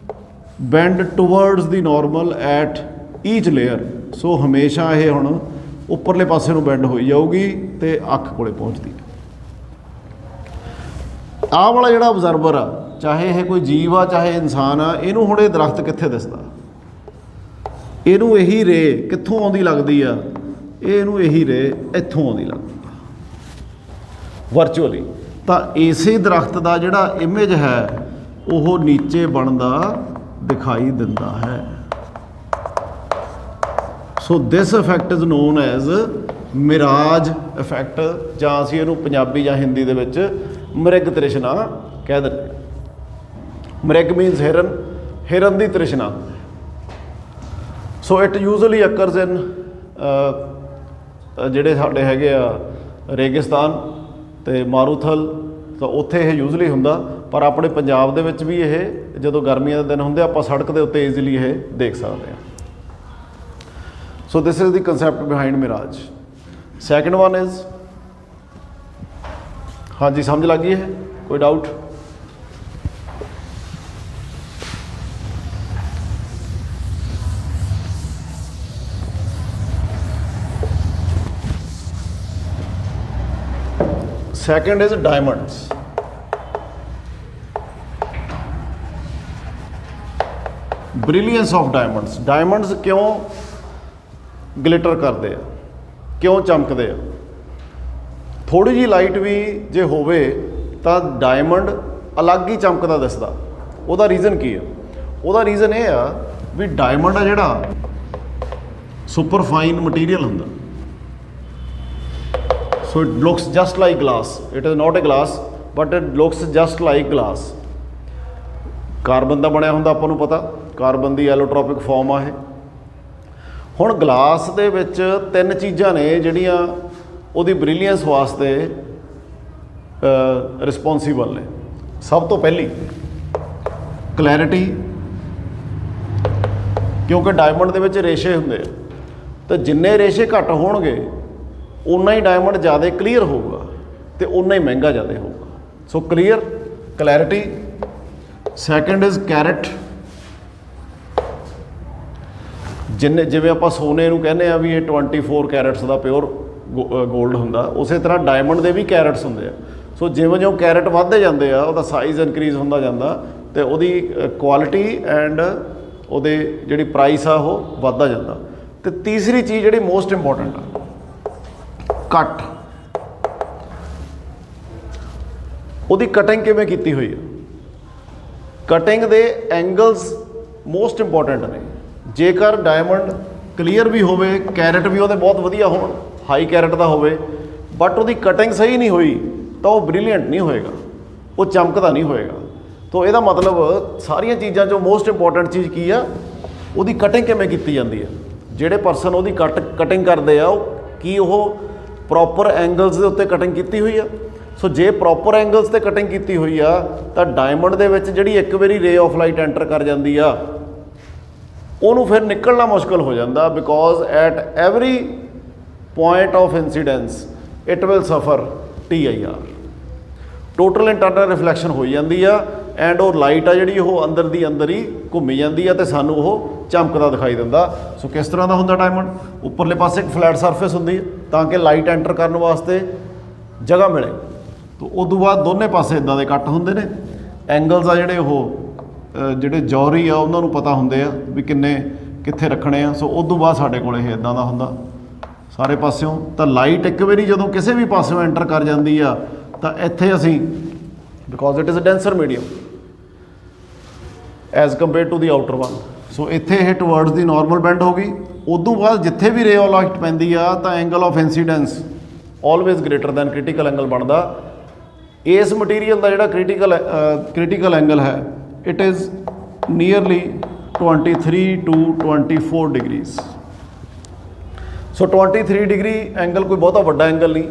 band towards the normal at ਈਚ layer. ਸੋ ਹਮੇਸ਼ਾ ਇਹ ਹੁਣ ਉੱਪਰਲੇ ਪਾਸੇ ਨੂੰ ਬੈਂਡ ਹੋਈ ਜਾਊਗੀ ਤੇ ਅੱਖ ਕੋਲੇ ਪਹੁੰਚਦੀ ਹੈ। ਆਹ ਵਾਲਾ ਜਿਹੜਾ ਓਬਜ਼ਰਵਰ ਆ, ਚਾਹੇ ਇਹ ਕੋਈ ਜੀਵ ਆ ਚਾਹੇ ਇਨਸਾਨ ਆ, ਇਹਨੂੰ ਹੁਣ ਇਹ ਦਰਖਤ ਕਿੱਥੇ ਦਿਸਦਾ? ਇਹਨੂੰ ਇਹੀ ਰੇ ਕਿੱਥੋਂ ਆਉਂਦੀ ਲੱਗਦੀ ਆ? ਇਹਨੂੰ ਇਹੀ ਰੇ ਇੱਥੋਂ ਆਉਂਦੀ ਲੱਗਦੀ ਆ ਵਰਚੁਅਲੀ। ਤਾਂ ਇਸੇ ਦਰਖਤ ਦਾ ਜਿਹੜਾ ਇਮੇਜ ਹੈ ਉਹ ਨੀਚੇ ਬਣਦਾ ਦਿਖਾਈ ਦਿੰਦਾ ਹੈ। So this effect is known as mirage effect, ਜਾਂ ਅਸੀਂ ਇਹਨੂੰ ਪੰਜਾਬੀ ਜਾਂ ਹਿੰਦੀ ਦੇ ਵਿੱਚ ਮ੍ਰਿਗ ਤ੍ਰਿਸ਼ਨਾ ਕਹਿ ਦਿੰਦੇ। ਮ੍ਰਿਗ ਮੀਨਸ ਹਿਰਨ, ਹਿਰਨ ਦੀ ਤ੍ਰਿਸ਼ਨਾ। ਸੋ ਇਟ ਯੂਜ਼ਲੀ ਅਕਰਸ ਇਨ ਜਿਹੜੇ ਸਾਡੇ ਹੈਗੇ ਆ ਰੇਗਿਸਤਾਨ ਅਤੇ ਮਾਰੂਥਲ, ਤਾਂ ਉੱਥੇ ਇਹ ਯੂਜ਼ਲੀ ਹੁੰਦਾ। ਪਰ ਆਪਣੇ ਪੰਜਾਬ ਦੇ ਵਿੱਚ ਵੀ ਇਹ ਜਦੋਂ ਗਰਮੀਆਂ ਦੇ ਦਿਨ ਹੁੰਦੇ ਆਪਾਂ ਸੜਕ ਦੇ ਉੱਤੇ ਈਜ਼ੀਲੀ ਇਹ ਦੇਖ ਸਕਦੇ ਹਾਂ। So this is the concept behind mirage. Second one is, ਹਾਂਜੀ ਸਮਝ ਲੱਗ ਗਈ ਹੈ? ਕੋਈ doubt? Second is diamonds. Brilliance of diamonds. Diamonds क्यों ग्लिटर करते हैं, क्यों चमकते हैं? थोड़ी जी लाइट भी जे होवे ਤਾਂ डायमंड अलग ही चमकदा दिसदा। ਉਹਦਾ ਰੀਜ਼ਨ ਕੀ ਆ? ਉਹਦਾ ਰੀਜ਼ਨ ਇਹ ਆ ਵੀ ਡਾਇਮੰਡ ਆ ਜਿਹੜਾ ਸੁਪਰ ਫਾਈਨ ਮਟੀਰੀਅਲ ਹੁੰਦਾ। So it looks just like glass. It is not a glass but it looks just like glass. Carbon ਦਾ ਬਣਿਆ ਹੁੰਦਾ, ਆਪਾਂ ਨੂੰ ਪਤਾ ਕਾਰਬਨ ਦੀ ਐਲੋਟ੍ਰੋਪਿਕ ਫਾਰਮ ਆ ਇਹ। ਹੁਣ ਗਲਾਸ ਦੇ ਵਿੱਚ ਤਿੰਨ ਚੀਜ਼ਾਂ ਨੇ ਜਿਹੜੀਆਂ ਉਹਦੀ ਬ੍ਰਿਲੀਅੰਸ ਵਾਸਤੇ ਰਿਸਪੌਂਸੀਬਲ ਨੇ। ਸਭ ਤੋਂ ਪਹਿਲੀ ਕਲੈਰਿਟੀ, ਕਿਉਂਕਿ ਡਾਇਮੰਡ ਦੇ ਵਿੱਚ ਰੇਸ਼ੇ ਹੁੰਦੇ ਆ, ਤਾਂ ਜਿੰਨੇ ਰੇਸ਼ੇ ਘੱਟ ਹੋਣਗੇ ਉਨਾ ਹੀ ਡਾਇਮੰਡ ਜ਼ਿਆਦਾ ਕਲੀਅਰ ਹੋਊਗਾ ਅਤੇ ਉਨਾ ਹੀ ਮਹਿੰਗਾ ਜ਼ਿਆਦਾ ਹੋਊਗਾ। So clear, clarity. Second is carat. ਜਿਵੇਂ ਆਪਾਂ ਸੋਨੇ ਨੂੰ ਕਹਿੰਦੇ ਆ ਵੀ ਇਹ 24 ਕੈਰਟਸ ਦਾ ਪਿਓਰ ਗੋਲਡ ਹੁੰਦਾ, ਉਸੇ ਤਰ੍ਹਾਂ ਡਾਇਮੰਡ ਦੇ ਵੀ ਕੈਰਟਸ ਹੁੰਦੇ ਆ। ਸੋ ਜਿਵੇਂ ਜਿਵੇਂ ਕੈਰਟ ਵੱਧਦੇ ਜਾਂਦੇ ਆ ਉਹਦਾ ਸਾਈਜ਼ ਇਨਕਰੀਜ਼ ਹੁੰਦਾ ਜਾਂਦਾ ਅਤੇ ਉਹਦੀ ਕੁਆਲਿਟੀ ਐਂਡ ਉਹਦੇ ਜਿਹੜੀ ਪ੍ਰਾਈਸ ਆ ਉਹ ਵੱਧਦਾ ਜਾਂਦਾ। ਅਤੇ ਤੀਸਰੀ ਚੀਜ਼ ਜਿਹੜੀ ਮੋਸਟ ਇੰਪੋਰਟੈਂਟ ਆ, ਕੱਟ। ਉਹਦੀ ਕਟਿੰਗ ਕਿਵੇਂ ਕੀਤੀ ਹੋਈ ਆ? ਕਟਿੰਗ ਦੇ ਐਂਗਲਸ ਮੋਸਟ ਇੰਪੋਰਟੈਂਟ ਨੇ। ਜੇਕਰ ਡਾਇਮੰਡ ਕਲੀਅਰ ਵੀ ਹੋਵੇ, ਕੈਰਟ ਵੀ ਉਹਦੇ ਬਹੁਤ ਵਧੀਆ ਹੋਣ, ਹਾਈ ਕੈਰਟ ਦਾ ਹੋਵੇ, ਬਟ ਉਹਦੀ ਕਟਿੰਗ ਸਹੀ ਨਹੀਂ ਹੋਈ ਤਾਂ ਉਹ ਬ੍ਰਿਲੀਅੰਟ ਨਹੀਂ ਹੋਏਗਾ, ਉਹ ਚਮਕਦਾ ਨਹੀਂ ਹੋਏਗਾ। ਤਾਂ ਇਹਦਾ ਮਤਲਬ ਸਾਰੀਆਂ ਚੀਜ਼ਾਂ 'ਚੋਂ ਮੋਸਟ ਇੰਪੋਰਟੈਂਟ ਚੀਜ਼ ਕੀ ਆ? ਉਹਦੀ ਕਟਿੰਗ ਕਿਵੇਂ ਕੀਤੀ ਜਾਂਦੀ ਹੈ। ਜਿਹੜੇ ਪਰਸਨ ਉਹਦੀ ਕਟਿੰਗ ਕਰਦੇ ਆ ਉਹ ਪ੍ਰੋਪਰ ਐਂਗਲਸ ਦੇ ਉੱਤੇ ਕਟਿੰਗ ਕੀਤੀ ਹੋਈ ਆ। ਸੋ ਜੇ ਪ੍ਰੋਪਰ ਐਂਗਲਸ 'ਤੇ ਕਟਿੰਗ ਕੀਤੀ ਹੋਈ ਆ ਤਾਂ ਡਾਇਮੰਡ ਦੇ ਵਿੱਚ ਜਿਹੜੀ ਇੱਕ ਵਾਰੀ ਰੇ ਆਫ ਲਾਈਟ ਐਂਟਰ ਕਰ ਜਾਂਦੀ ਆ ਉਹਨੂੰ ਫਿਰ ਨਿਕਲਣਾ ਮੁਸ਼ਕਿਲ ਹੋ ਜਾਂਦਾ, because at every point of incidents it will ਸਫਰ TIR, ਟੋਟਲ ਇੰਟਰਨਲ ਰਿਫਲੈਕਸ਼ਨ ਹੋਈ ਜਾਂਦੀ ਆ ਐਂਡ ਉਹ ਲਾਈਟ ਆ ਜਿਹੜੀ ਉਹ ਅੰਦਰ ਦੀ ਅੰਦਰ ਹੀ ਘੁੰਮੀ ਜਾਂਦੀ ਆ ਅਤੇ ਸਾਨੂੰ ਉਹ ਚਮਕਦਾ ਦਿਖਾਈ ਦਿੰਦਾ। ਸੋ ਕਿਸ ਤਰ੍ਹਾਂ ਦਾ ਹੁੰਦਾ ਡਾਇਮੰਡ? ਉੱਪਰਲੇ ਪਾਸੇ ਇੱਕ ਫਲੈਟ ਸਰਫੇਸ ਹੁੰਦੀ ਹੈ ਤਾਂ ਕਿ ਲਾਈਟ ਐਂਟਰ ਕਰਨ ਵਾਸਤੇ ਜਗ੍ਹਾ ਮਿਲੇ। ਤਾਂ ਉਦੋਂ ਬਾਅਦ ਦੋਨੇ ਪਾਸੇ ਇੱਦਾਂ ਦੇ ਕੱਟ ਹੁੰਦੇ ਨੇ। ਐਂਗਲਸ ਆ ਜਿਹੜੇ ਉਹ ਜਿਹੜੇ ਜੌਹਰੀ ਆ ਉਹਨਾਂ ਨੂੰ ਪਤਾ ਹੁੰਦੇ ਆ ਵੀ ਕਿੱਥੇ ਰੱਖਣੇ ਆ। ਸੋ ਉਦੋਂ ਬਾਅਦ ਸਾਡੇ ਕੋਲ ਇਹ ਇੱਦਾਂ ਦਾ ਹੁੰਦਾ ਸਾਰੇ ਪਾਸਿਓਂ। ਤਾਂ ਲਾਈਟ ਇੱਕ ਵਾਰੀ ਜਦੋਂ ਕਿਸੇ ਵੀ ਪਾਸਿਓਂ ਐਂਟਰ ਕਰ ਜਾਂਦੀ ਆ ਤਾਂ ਇੱਥੇ ਅਸੀਂ, because it is a denser medium as compare to the outer one, so ਇੱਥੇ ਇਹ ਟਵਰਡਸ ਦੀ ਨੋਰਮਲ ਬੈਂਡ ਹੋ ਗਈ। ਉਦੋਂ ਬਾਅਦ ਜਿੱਥੇ ਵੀ ਰੇ ਆਫ ਲਾਈਟ ਪੈਂਦੀ ਆ ਤਾਂ angle of incidents always greater than critical angle ਬਣਦਾ। ਇਸ ਮਟੀਰੀਅਲ ਦਾ ਜਿਹੜਾ ਕ੍ਰਿਟੀਕਲ ਐਂਗਲ ਹੈ it is nearly 23 to 24 degrees. So 23 degree angle ਕੋਈ ਬਹੁਤਾ ਵੱਡਾ ਐਂਗਲ ਨਹੀਂ।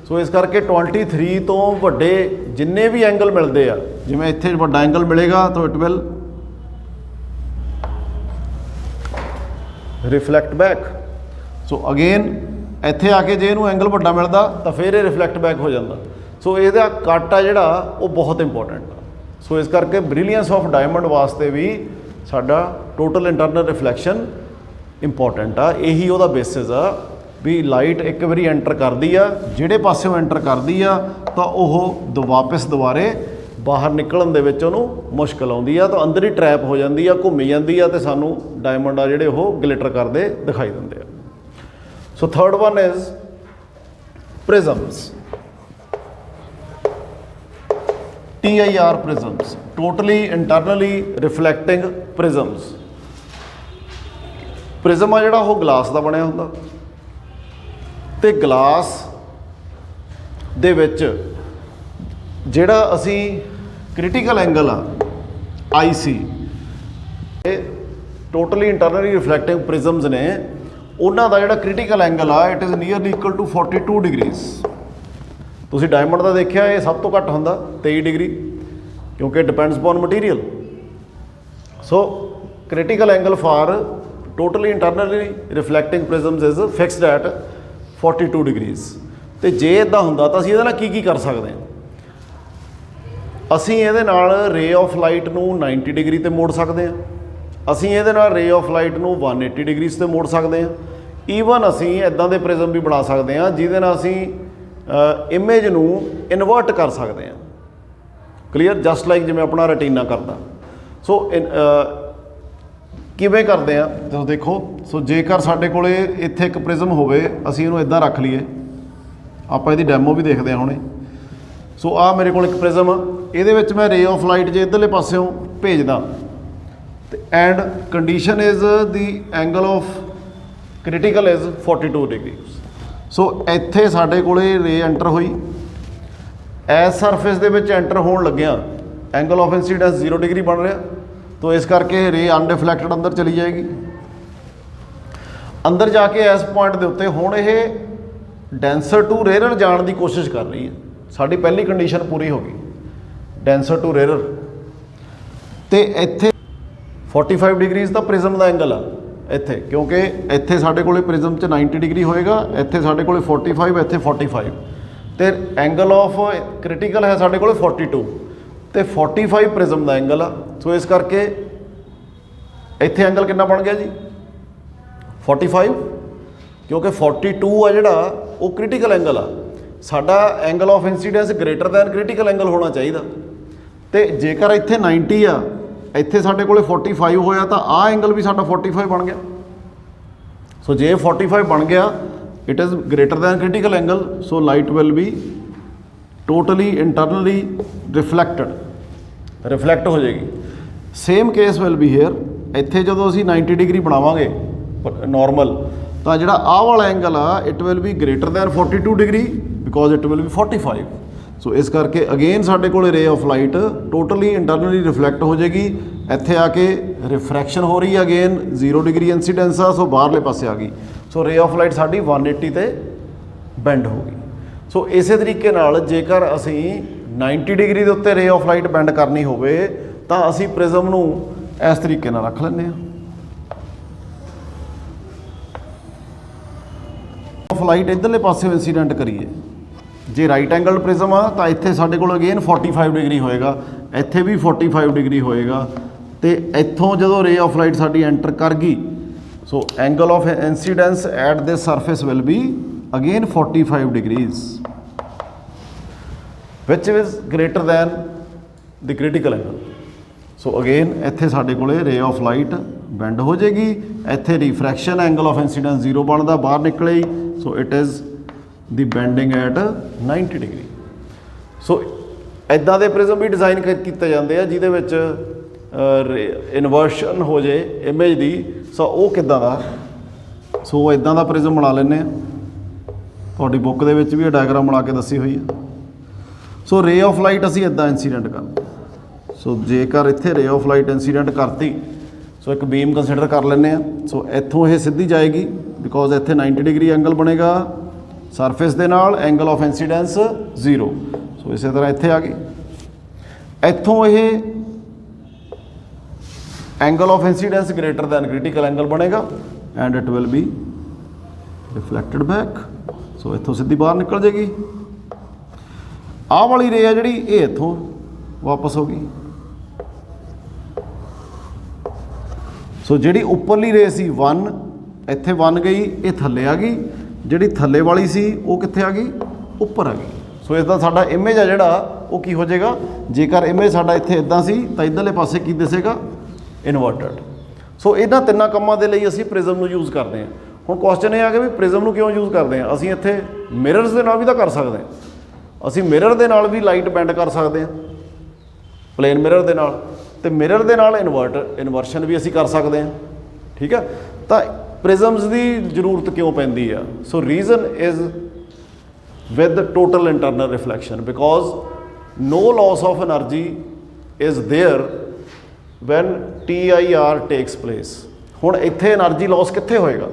ਸੋ ਇਸ ਕਰਕੇ 23 ਤੋਂ ਵੱਡੇ ਜਿੰਨੇ ਵੀ ਐਂਗਲ ਮਿਲਦੇ ਆ, ਜਿਵੇਂ ਇੱਥੇ ਵੱਡਾ ਐਂਗਲ ਮਿਲੇਗਾ ਤਾਂ it will reflect back. So again ਇੱਥੇ ਆ ਕੇ ਜੇ ਇਹਨੂੰ ਐਂਗਲ ਵੱਡਾ ਮਿਲਦਾ ਤਾਂ ਫਿਰ ਇਹ ਰਿਫਲੈਕਟ ਬੈਕ ਹੋ ਜਾਂਦਾ। ਸੋ ਇਹਦਾ ਕੱਟ ਆ ਜਿਹੜਾ ਉਹ ਬਹੁਤ ਇੰਪੋਰਟੈਂਟ ਆ। ਸੋ ਇਸ ਕਰਕੇ ਬ੍ਰਿਲੀਅੰਸ ਆਫ ਡਾਇਮੰਡ ਵਾਸਤੇ ਵੀ ਸਾਡਾ ਟੋਟਲ ਇੰਟਰਨਲ ਰਿਫਲੈਕਸ਼ਨ ਇੰਪੋਰਟੈਂਟ ਆ। ਇਹੀ ਉਹਦਾ ਬੇਸਿਸ ਆ ਵੀ ਲਾਈਟ ਇੱਕ ਵਾਰੀ ਐਂਟਰ ਕਰਦੀ ਆ, ਜਿਹੜੇ ਪਾਸਿਓਂ ਐਂਟਰ ਕਰਦੀ ਆ ਤਾਂ ਉਹ ਵਾਪਸ ਦੁਬਾਰੇ ਬਾਹਰ ਨਿਕਲਣ ਦੇ ਵਿੱਚ ਉਹਨੂੰ ਮੁਸ਼ਕਿਲ ਆਉਂਦੀ ਆ, ਤਾਂ ਅੰਦਰ ਹੀ ਟਰੈਪ ਹੋ ਜਾਂਦੀ ਆ, ਘੁੰਮੀ ਜਾਂਦੀ ਆ ਅਤੇ ਸਾਨੂੰ ਡਾਇਮੰਡ ਆ ਜਿਹੜੇ ਉਹ ਗਲਿਟਰ ਕਰਦੇ ਦਿਖਾਈ ਦਿੰਦੇ ਆ। So third one is prisms. TIR prisms, totally internally reflecting prisms। Prism ਆ ਜਿਹੜਾ ਉਹ ਗਲਾਸ ਦਾ ਬਣਿਆ ਹੁੰਦਾ ਅਤੇ ਗਲਾਸ ਦੇ ਵਿੱਚ ਜਿਹੜਾ ਅਸੀਂ ਕ੍ਰਿਟੀਕਲ ਐਂਗਲ ਆ IC, ਇਹ ਟੋਟਲੀ ਇੰਟਰਨਲੀ ਰਿਫਲੈਕਟਿੰਗ ਪ੍ਰਿਜ਼ਮਸ ਨੇ, ਉਹਨਾਂ ਦਾ ਜਿਹੜਾ ਕ੍ਰਿਟੀਕਲ ਐਂਗਲ ਆ it is nearly equal to 42 degrees. ਤੁਸੀਂ ਡਾਇਮੰਡ ਦਾ ਦੇਖਿਆ ਇਹ ਸਭ ਤੋਂ ਘੱਟ ਹੁੰਦਾ 23 ਡਿਗਰੀ, ਕਿਉਂਕਿ depends upon material. So critical angle for totally internally reflecting prisms is fixed at 42 degrees. ਅਤੇ ਜੇ ਇੱਦਾਂ ਹੁੰਦਾ ਤਾਂ ਅਸੀਂ ਇਹਦੇ ਨਾਲ ਕੀ ਕਰ ਸਕਦੇ ਹਾਂ? ਅਸੀਂ ਇਹਦੇ ਨਾਲ ਰੇ ਆਫ ਲਾਈਟ ਨੂੰ 90 ਡਿਗਰੀ 'ਤੇ ਮੋੜ ਸਕਦੇ ਹਾਂ। ਅਸੀਂ ਇਹਦੇ ਨਾਲ ਰੇ ਆਫ ਲਾਈਟ ਨੂੰ 180 ਡਿਗਰੀਜ਼ 'ਤੇ ਮੋੜ ਸਕਦੇ ਹਾਂ। ਈਵਨ ਅਸੀਂ ਇੱਦਾਂ ਦੇ ਪ੍ਰਿਜ਼ਮ ਵੀ ਬਣਾ ਸਕਦੇ ਹਾਂ ਜਿਹਦੇ ਨਾਲ ਅਸੀਂ ਇਮੇਜ ਨੂੰ ਇਨਵਰਟ ਕਰ ਸਕਦੇ ਹਾਂ। ਕਲੀਅਰ, ਜਸਟ ਲਾਈਕ ਜਿਵੇਂ ਆਪਣਾ ਰੈਟੀਨਾ ਕਰਦਾ। ਸੋ ਕਿਵੇਂ ਕਰਦੇ ਆ ਤੁਸੀਂ ਦੇਖੋ। ਸੋ ਜੇਕਰ ਸਾਡੇ ਕੋਲੇ ਇੱਥੇ ਇੱਕ ਪ੍ਰਿਜ਼ਮ ਹੋਵੇ, ਅਸੀਂ ਇਹਨੂੰ ਇੱਦਾਂ ਰੱਖ ਲਈਏ, ਆਪਾਂ ਇਹਦੀ ਡੈਮੋ ਵੀ ਦੇਖਦੇ ਹਾਂ ਹੁਣੇ। ਸੋ ਆਹ ਮੇਰੇ ਕੋਲ ਇੱਕ ਪ੍ਰਿਜ਼ਮ ਆ, ਇਹਦੇ ਵਿੱਚ ਮੈਂ ਰੇ ਆਫ ਲਾਈਟ ਜੇ ਇੱਧਰਲੇ ਪਾਸਿਓਂ ਭੇਜਦਾ ਤੇ and condition is the angle of critical is 42 degree. So ਇੱਥੇ ਸਾਡੇ ਕੋਲੇ ਰੇ ਐਂਟਰ ਹੋਈ, ਐਸ ਸਰਫੇਸ ਦੇ ਵਿੱਚ ਐਂਟਰ ਹੋਣ ਲੱਗਿਆ ਐਂਗਲ ਆਫ ਇੰਸੀਡੈਂਸ 0 ਡਿਗਰੀ ਬਣ ਰਿਹਾ। ਤੋ ਇਸ ਕਰਕੇ ਰੇ ਅਨਡਿਫਲੈਕਟਡ ਅੰਦਰ ਚਲੀ ਜਾਏਗੀ। ਅੰਦਰ ਜਾ ਕੇ ਇਸ ਪੁਆਇੰਟ ਦੇ ਉੱਤੇ ਹੁਣ ਇਹ ਡੈਂਸਰ ਟੂ ਰੇਅਰਰ ਜਾਣ ਦੀ ਕੋਸ਼ਿਸ਼ ਕਰ ਰਹੀ ਹੈ। ਸਾਡੀ ਪਹਿਲੀ ਕੰਡੀਸ਼ਨ ਪੂਰੀ ਹੋ ਗਈ, ਡੈਂਸਰ ਟੂ ਰੇਅਰਰ। ਤੇ ਇੱਥੇ 45 ਡਿਗਰੀਜ਼ ਦਾ ਪ੍ਰਿਜ਼ਮ ਦਾ ਐਂਗਲ ਆ ਇੱਥੇ, ਕਿਉਂਕਿ ਇੱਥੇ ਸਾਡੇ ਕੋਲੇ ਪ੍ਰਿਜ਼ਮ 'ਚ 90 ਡਿਗਰੀ ਹੋਏਗਾ, ਇੱਥੇ ਸਾਡੇ ਕੋਲੇ 45, ਇੱਥੇ 45 ਤੇ ਐਂਗਲ ਆਫ ਕ੍ਰਿਟੀਕਲ ਹੈ ਸਾਡੇ ਕੋਲੇ 42 ਤੇ 45 ਪ੍ਰਿਜ਼ਮ ਦਾ ਐਂਗਲ ਆ। ਸੋ ਇਸ ਕਰਕੇ ਇੱਥੇ ਐਂਗਲ ਕਿੰਨਾ ਬਣ ਗਿਆ ਜੀ 45, ਕਿਉਂਕਿ 42 ਆ ਜਿਹੜਾ ਉਹ ਕ੍ਰਿਟੀਕਲ ਐਂਗਲ ਆ। ਸਾਡਾ angle of incidence greater than critical angle ਹੋਣਾ ਚਾਹੀਦਾ। ਤੇ ਜੇਕਰ ਇੱਥੇ 90 ਆ, ਇੱਥੇ ਸਾਡੇ ਕੋਲੇ 45 ਹੋਇਆ ਤਾਂ ਆਹ ਐਂਗਲ ਵੀ ਸਾਡਾ 45 ਬਣ ਗਿਆ। ਸੋ ਜੇ 45 ਬਣ ਗਿਆ, it is greater than critical angle, so light will be totally internally reflect ਹੋ ਜਾਏਗੀ। Same case will be hair. ਇੱਥੇ ਜਦੋਂ ਅਸੀਂ 90 ਡਿਗਰੀ ਬਣਾਵਾਂਗੇ ਨੋਰਮਲ, ਤਾਂ ਜਿਹੜਾ ਆਹ ਵਾਲਾ ਐਂਗਲ ਆ it will B greater then 42 degree because it will B 45। ਸੋ ਇਸ ਕਰਕੇ ਅਗੇਨ ਸਾਡੇ ਕੋਲ ਰੇ of light totally internally reflect ਹੋ ਜਾਏਗੀ। ਇੱਥੇ ਆ ਕੇ ਰਿਫਰੈਕਸ਼ਨ ਹੋ ਰਹੀ ਹੈ, ਅਗੇਨ 0 ਡਿਗਰੀ ਇੰਸੀਡੈਂਸ ਆ, ਸੋ ਬਾਹਰਲੇ ਪਾਸੇ ਆ ਗਈ। ਸੋ ਰੇ ਆਫ ਲਾਈਟ ਸਾਡੀ 180 ਤੇ ਬੈਂਡ ਹੋ ਗਈ। ਸੋ ਇਸੇ ਤਰੀਕੇ ਨਾਲ ਜੇਕਰ ਅਸੀਂ 90 ਡਿਗਰੀ ਦੇ ਉੱਤੇ ਰੇ ਆਫ ਲਾਈਟ ਬੈਂਡ ਕਰਨੀ ਹੋਵੇ ਤਾਂ ਅਸੀਂ ਪ੍ਰਿਜ਼ਮ ਨੂੰ ਇਸ ਤਰੀਕੇ ਨਾਲ ਰੱਖ ਲੈਂਦੇ ਹਾਂ। ਆਫ ਲਾਈਟ ਇੱਧਰਲੇ ਪਾਸੇ ਇੰਸੀਡੈਂਟ ਕਰੀਏ, ਜੇ ਰਾਈਟ ਐਂਗਲ ਪ੍ਰਿਜ਼ਮ ਆ ਤਾਂ ਇੱਥੇ ਸਾਡੇ ਕੋਲ ਅਗੇਨ 45 ਡਿਗਰੀ ਹੋਏਗਾ, ਇੱਥੇ ਵੀ 45 ਡਿਗਰੀ ਹੋਏਗਾ। ਤੇ ਇੱਥੋਂ ਜਦੋਂ ਰੇ ਆਫ ਲਾਈਟ ਸਾਡੀ ਐਂਟਰ ਕਰ ਗਈ, so angle of incidence at this surface will be again 45 degrees which is greater than the critical angle. So again ਇੱਥੇ ਸਾਡੇ ਕੋਲੇ ਰੇ ਆਫ ਲਾਈਟ ਬੈਂਡ ਹੋ ਜਾਏਗੀ, ਇੱਥੇ ਰਿਫਰੈਕਸ਼ਨ ਐਂਗਲ ਆਫ ਇੰਸੀਡੈਂਸ 0 ਬਣਦਾ, ਬਾਹਰ ਨਿਕਲੇ ਹੀ। So it is the bending at 90 degree. So ਇੱਦਾਂ ਦੇ ਪ੍ਰਿਜ਼ਮ ਵੀ ਡਿਜ਼ਾਈਨ ਕੀਤੇ ਜਾਂਦੇ ਆ ਜਿਹਦੇ ਵਿੱਚ ਇਨਵਰਸ਼ਨ ਹੋ ਜੇ ਇਮੇਜ ਦੀ। ਸੋ ਉਹ ਕਿੱਦਾਂ ਦਾ, ਸੋ ਇੱਦਾਂ ਦਾ ਪ੍ਰਿਜ਼ਮ ਬਣਾ ਲੈਂਦੇ ਆ। ਤੁਹਾਡੀ ਬੁੱਕ ਦੇ ਵਿੱਚ ਵੀ ਇਹ ਡਾਇਗਰਾਮ ਬਣਾ ਕੇ ਦੱਸੀ ਹੋਈ ਹੈ। ਸੋ ਰੇ ਆਫ ਲਾਈਟ ਅਸੀਂ ਇੱਦਾਂ ਇੰਸੀਡੈਂਟ ਕਰਦੇ। ਸੋ ਜੇਕਰ ਇੱਥੇ ਰੇ ਆਫ ਲਾਈਟ ਇੰਸੀਡੈਂਟ ਕਰਤੀ, ਸੋ ਇੱਕ ਬੀਮ ਕੰਸੀਡਰ ਕਰ ਲੈਂਦੇ ਆ। ਸੋ ਇੱਥੋਂ ਇਹ ਸਿੱਧੀ ਜਾਏਗੀ ਬਿਕੋਜ਼ ਇੱਥੇ 90 ਡਿਗਰੀ ਐਂਗਲ ਬਣੇਗਾ ਸਰਫੇਸ ਦੇ ਨਾਲ, ਐਂਗਲ ਆਫ ਇੰਸੀਡੈਂਸ 0। ਸੋ ਇਸੇ ਤਰ੍ਹਾਂ ਇੱਥੇ ਆ ਗਈ, ਇੱਥੋਂ ਇਹ angle of incidence greater than critical angle ਬਣੇਗਾ and it will be reflected back. So ਇੱਥੋਂ ਸਿੱਧੀ ਬਾਹਰ ਨਿਕਲ ਜਾਏਗੀ। ਆਹ ਵਾਲੀ ਰੇ ਆ ਜਿਹੜੀ, ਇਹ ਇੱਥੋਂ ਵਾਪਸ ਹੋ ਗਈ। ਸੋ ਜਿਹੜੀ ਉੱਪਰਲੀ ਰੇ ਸੀ 1, ਇੱਥੇ 1 ਗਈ, ਇਹ ਥੱਲੇ ਆ ਗਈ। ਜਿਹੜੀ ਥੱਲੇ ਵਾਲੀ ਸੀ ਉਹ ਕਿੱਥੇ ਆ ਗਈ, ਉੱਪਰ ਆ ਗਈ। ਸੋ ਇਸ ਦਾ ਸਾਡਾ ਇਮੇਜ ਆ ਜਿਹੜਾ ਉਹ ਕੀ ਹੋ ਜਾਏਗਾ, ਜੇਕਰ ਇਮੇਜ ਸਾਡਾ ਇੱਥੇ ਇੱਦਾਂ ਸੀ ਤਾਂ ਇੱਧਰਲੇ ਪਾਸੇ ਕੀ ਦਿਸੇਗਾ, ਇਨਵਰਟਡ। ਸੋ ਇਹਨਾਂ ਤਿੰਨਾਂ ਕੰਮਾਂ ਦੇ ਲਈ ਅਸੀਂ ਪ੍ਰਿਜ਼ਮ ਨੂੰ ਯੂਜ਼ ਕਰਦੇ ਹਾਂ। ਹੁਣ ਕੁਐਸਚਨ ਇਹ ਆ ਕਿ ਵੀ ਪ੍ਰਿਜ਼ਮ ਨੂੰ ਕਿਉਂ ਯੂਜ਼ ਕਰਦੇ ਹਾਂ। ਅਸੀਂ ਇੱਥੇ ਮਿਰਰਸ ਦੇ ਨਾਲ ਵੀ ਤਾਂ ਕਰ ਸਕਦੇ ਹਾਂ। ਅਸੀਂ ਮਿਰਰ ਦੇ ਨਾਲ ਵੀ ਲਾਈਟ ਬੈਂਡ ਕਰ ਸਕਦੇ ਹਾਂ, ਪਲੇਨ ਮਿਰਰ ਦੇ ਨਾਲ, ਤੇ ਮਿਰਰ ਦੇ ਨਾਲ ਇਨਵਰਸ਼ਨ ਵੀ ਅਸੀਂ ਕਰ ਸਕਦੇ ਹਾਂ। ਠੀਕ ਹੈ, ਤਾਂ ਪ੍ਰਿਜ਼ਮਸ ਦੀ ਜ਼ਰੂਰਤ ਕਿਉਂ ਪੈਂਦੀ ਆ। So reason is with total internal reflection because no loss of energy is there when TIR takes place। ਹੁਣ ਇੱਥੇ એનર્ਜੀ ਲਾਸ ਕਿੱਥੇ ਹੋਏਗਾ,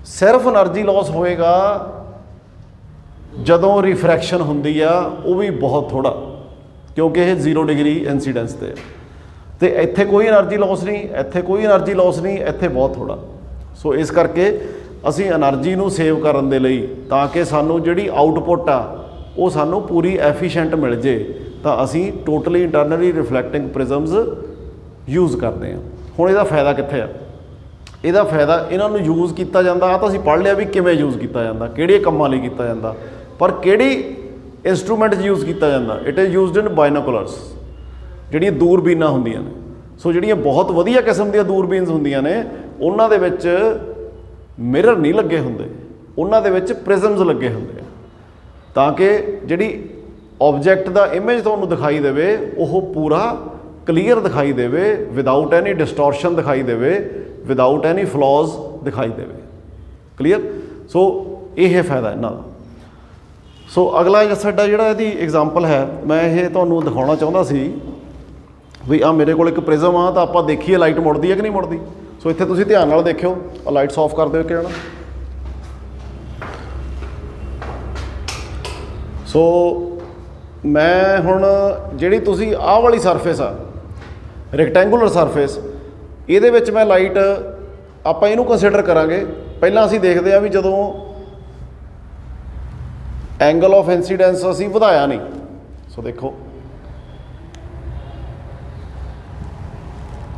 ਸਿਰਫ એનર્ਜੀ ਲਾਸ ਹੋਏਗਾ ਜਦੋਂ ਰਿਫਰੈਕਸ਼ਨ ਹੁੰਦੀ ਆ, ਉਹ ਵੀ ਬਹੁਤ ਥੋੜਾ, ਕਿਉਂਕਿ ਇਹ 0 ਡਿਗਰੀ ਇੰਸੀਡੈਂਸ ਤੇ ਇੱਥੇ ਕੋਈ એનર્ਜੀ ਲਾਸ ਨਹੀਂ, ਇੱਥੇ ਕੋਈ એનર્ਜੀ ਲਾਸ ਨਹੀਂ, ਇੱਥੇ ਬਹੁਤ ਥੋੜਾ। ਸੋ ਇਸ ਕਰਕੇ ਅਸੀਂ એનર્ਜੀ ਨੂੰ ਸੇਵ ਕਰਨ ਦੇ ਲਈ, ਤਾਂ ਕਿ ਸਾਨੂੰ ਜਿਹੜੀ ਆਊਟਪੁੱਟ ਆ ਉਹ ਸਾਨੂੰ ਪੂਰੀ ਐਫੀਸ਼ੀਐਂਟ ਮਿਲ ਜੇ, ਤਾਂ ਅਸੀਂ ਟੋਟਲੀ ਇੰਟਰਨਲੀ ਰਿਫਲੈਕਟਿੰਗ ਪ੍ਰਿਜ਼ਮਸ ਯੂਜ਼ ਕਰਦੇ ਹਾਂ। ਹੁਣ ਇਹਦਾ ਫਾਇਦਾ ਕਿੱਥੇ ਆ, ਇਹਦਾ ਫਾਇਦਾ ਇਹਨਾਂ ਨੂੰ ਯੂਜ਼ ਕੀਤਾ ਜਾਂਦਾ, ਆ ਤਾਂ ਅਸੀਂ ਪੜ੍ਹ ਲਿਆ ਵੀ ਕਿਵੇਂ ਯੂਜ਼ ਕੀਤਾ ਜਾਂਦਾ, ਕਿਹੜੇ ਕੰਮਾਂ ਲਈ ਕੀਤਾ ਜਾਂਦਾ। पर किहड़ी इंस्ट्रूमेंट यूज़ किया जाता, it is used in binoculars, ਜਿਹੜੀਆਂ ਦੂਰਬੀਨਾਂ ਹੁੰਦੀਆਂ ਨੇ। ਸੋ ਜਿਹੜੀਆਂ ਬਹੁਤ ਵਧੀਆ ਕਿਸਮ ਦੀਆਂ ਦੂਰਬੀਨਸ ਹੁੰਦੀਆਂ ਨੇ ਉਹਨਾਂ ਦੇ ਵਿੱਚ ਮਿਰਰ ਨਹੀਂ ਲੱਗੇ ਹੁੰਦੇ, ਉਹਨਾਂ ਦੇ ਵਿੱਚ ਪ੍ਰਿਜ਼ਮਸ ਲੱਗੇ ਹੁੰਦੇ ਆ, ਤਾਂ ਕਿ ਜਿਹੜੀ ਆਬਜੈਕਟ ਦਾ ਇਮੇਜ ਤੁਹਾਨੂੰ ਦਿਖਾਈ ਦੇਵੇ ਉਹ ਪੂਰਾ ਕਲੀਅਰ ਦਿਖਾਈ ਦੇਵੇ, ਵਿਦਆਊਟ ਐਨੀ ਡਿਸਟੋਰਸ਼ਨ ਦਿਖਾਈ ਦੇਵੇ, ਵਿਦਆਊਟ ਐਨੀ ਫਲॉज ਦਿਖਾਈ ਦੇਵੇ। ਕਲੀਅਰ। ਸੋ ਇਹ ਫਾਇਦਾ ਇਹਨਾਂ ਦਾ। ਸੋ ਅਗਲਾ ਸਾਡਾ ਜਿਹੜਾ ਇਹਦੀ ਐਗਜ਼ਾਮਪਲ ਹੈ, ਮੈਂ ਇਹ ਤੁਹਾਨੂੰ ਦਿਖਾਉਣਾ ਚਾਹੁੰਦਾ ਸੀ ਵੀ ਆ ਮੇਰੇ ਕੋਲ ਇੱਕ ਪ੍ਰਿਜ਼ਮ ਆ, ਤਾਂ ਆਪਾਂ ਦੇਖੀਏ ਲਾਈਟ ਮੁੜਦੀ ਹੈ ਕਿ ਨਹੀਂ ਮੁੜਦੀ। ਸੋ ਇੱਥੇ ਤੁਸੀਂ ਧਿਆਨ ਨਾਲ ਦੇਖਿਓ, ਆ ਲਾਈਟਸ ਆਫ ਕਰ ਦਿਓ ਕਿ ਨਾ। ਸੋ ਮੈਂ ਹੁਣ ਜਿਹੜੀ ਤੁਸੀਂ ਆਹ ਵਾਲੀ ਸਰਫੇਸ ਆ ਰੈਕਟੈਂਗੂਲਰ ਸਰਫੇਸ, ਇਹਦੇ ਵਿੱਚ ਮੈਂ ਲਾਈਟ ਆਪਾਂ ਇਹਨੂੰ ਕੰਸੀਡਰ ਕਰਾਂਗੇ। ਪਹਿਲਾਂ ਅਸੀਂ ਦੇਖਦੇ ਹਾਂ ਵੀ ਜਦੋਂ ਐਂਗਲ ਆਫ ਇੰਸੀਡੈਂਸ ਅਸੀਂ ਵਧਾਇਆ ਨਹੀਂ। ਸੋ ਦੇਖੋ,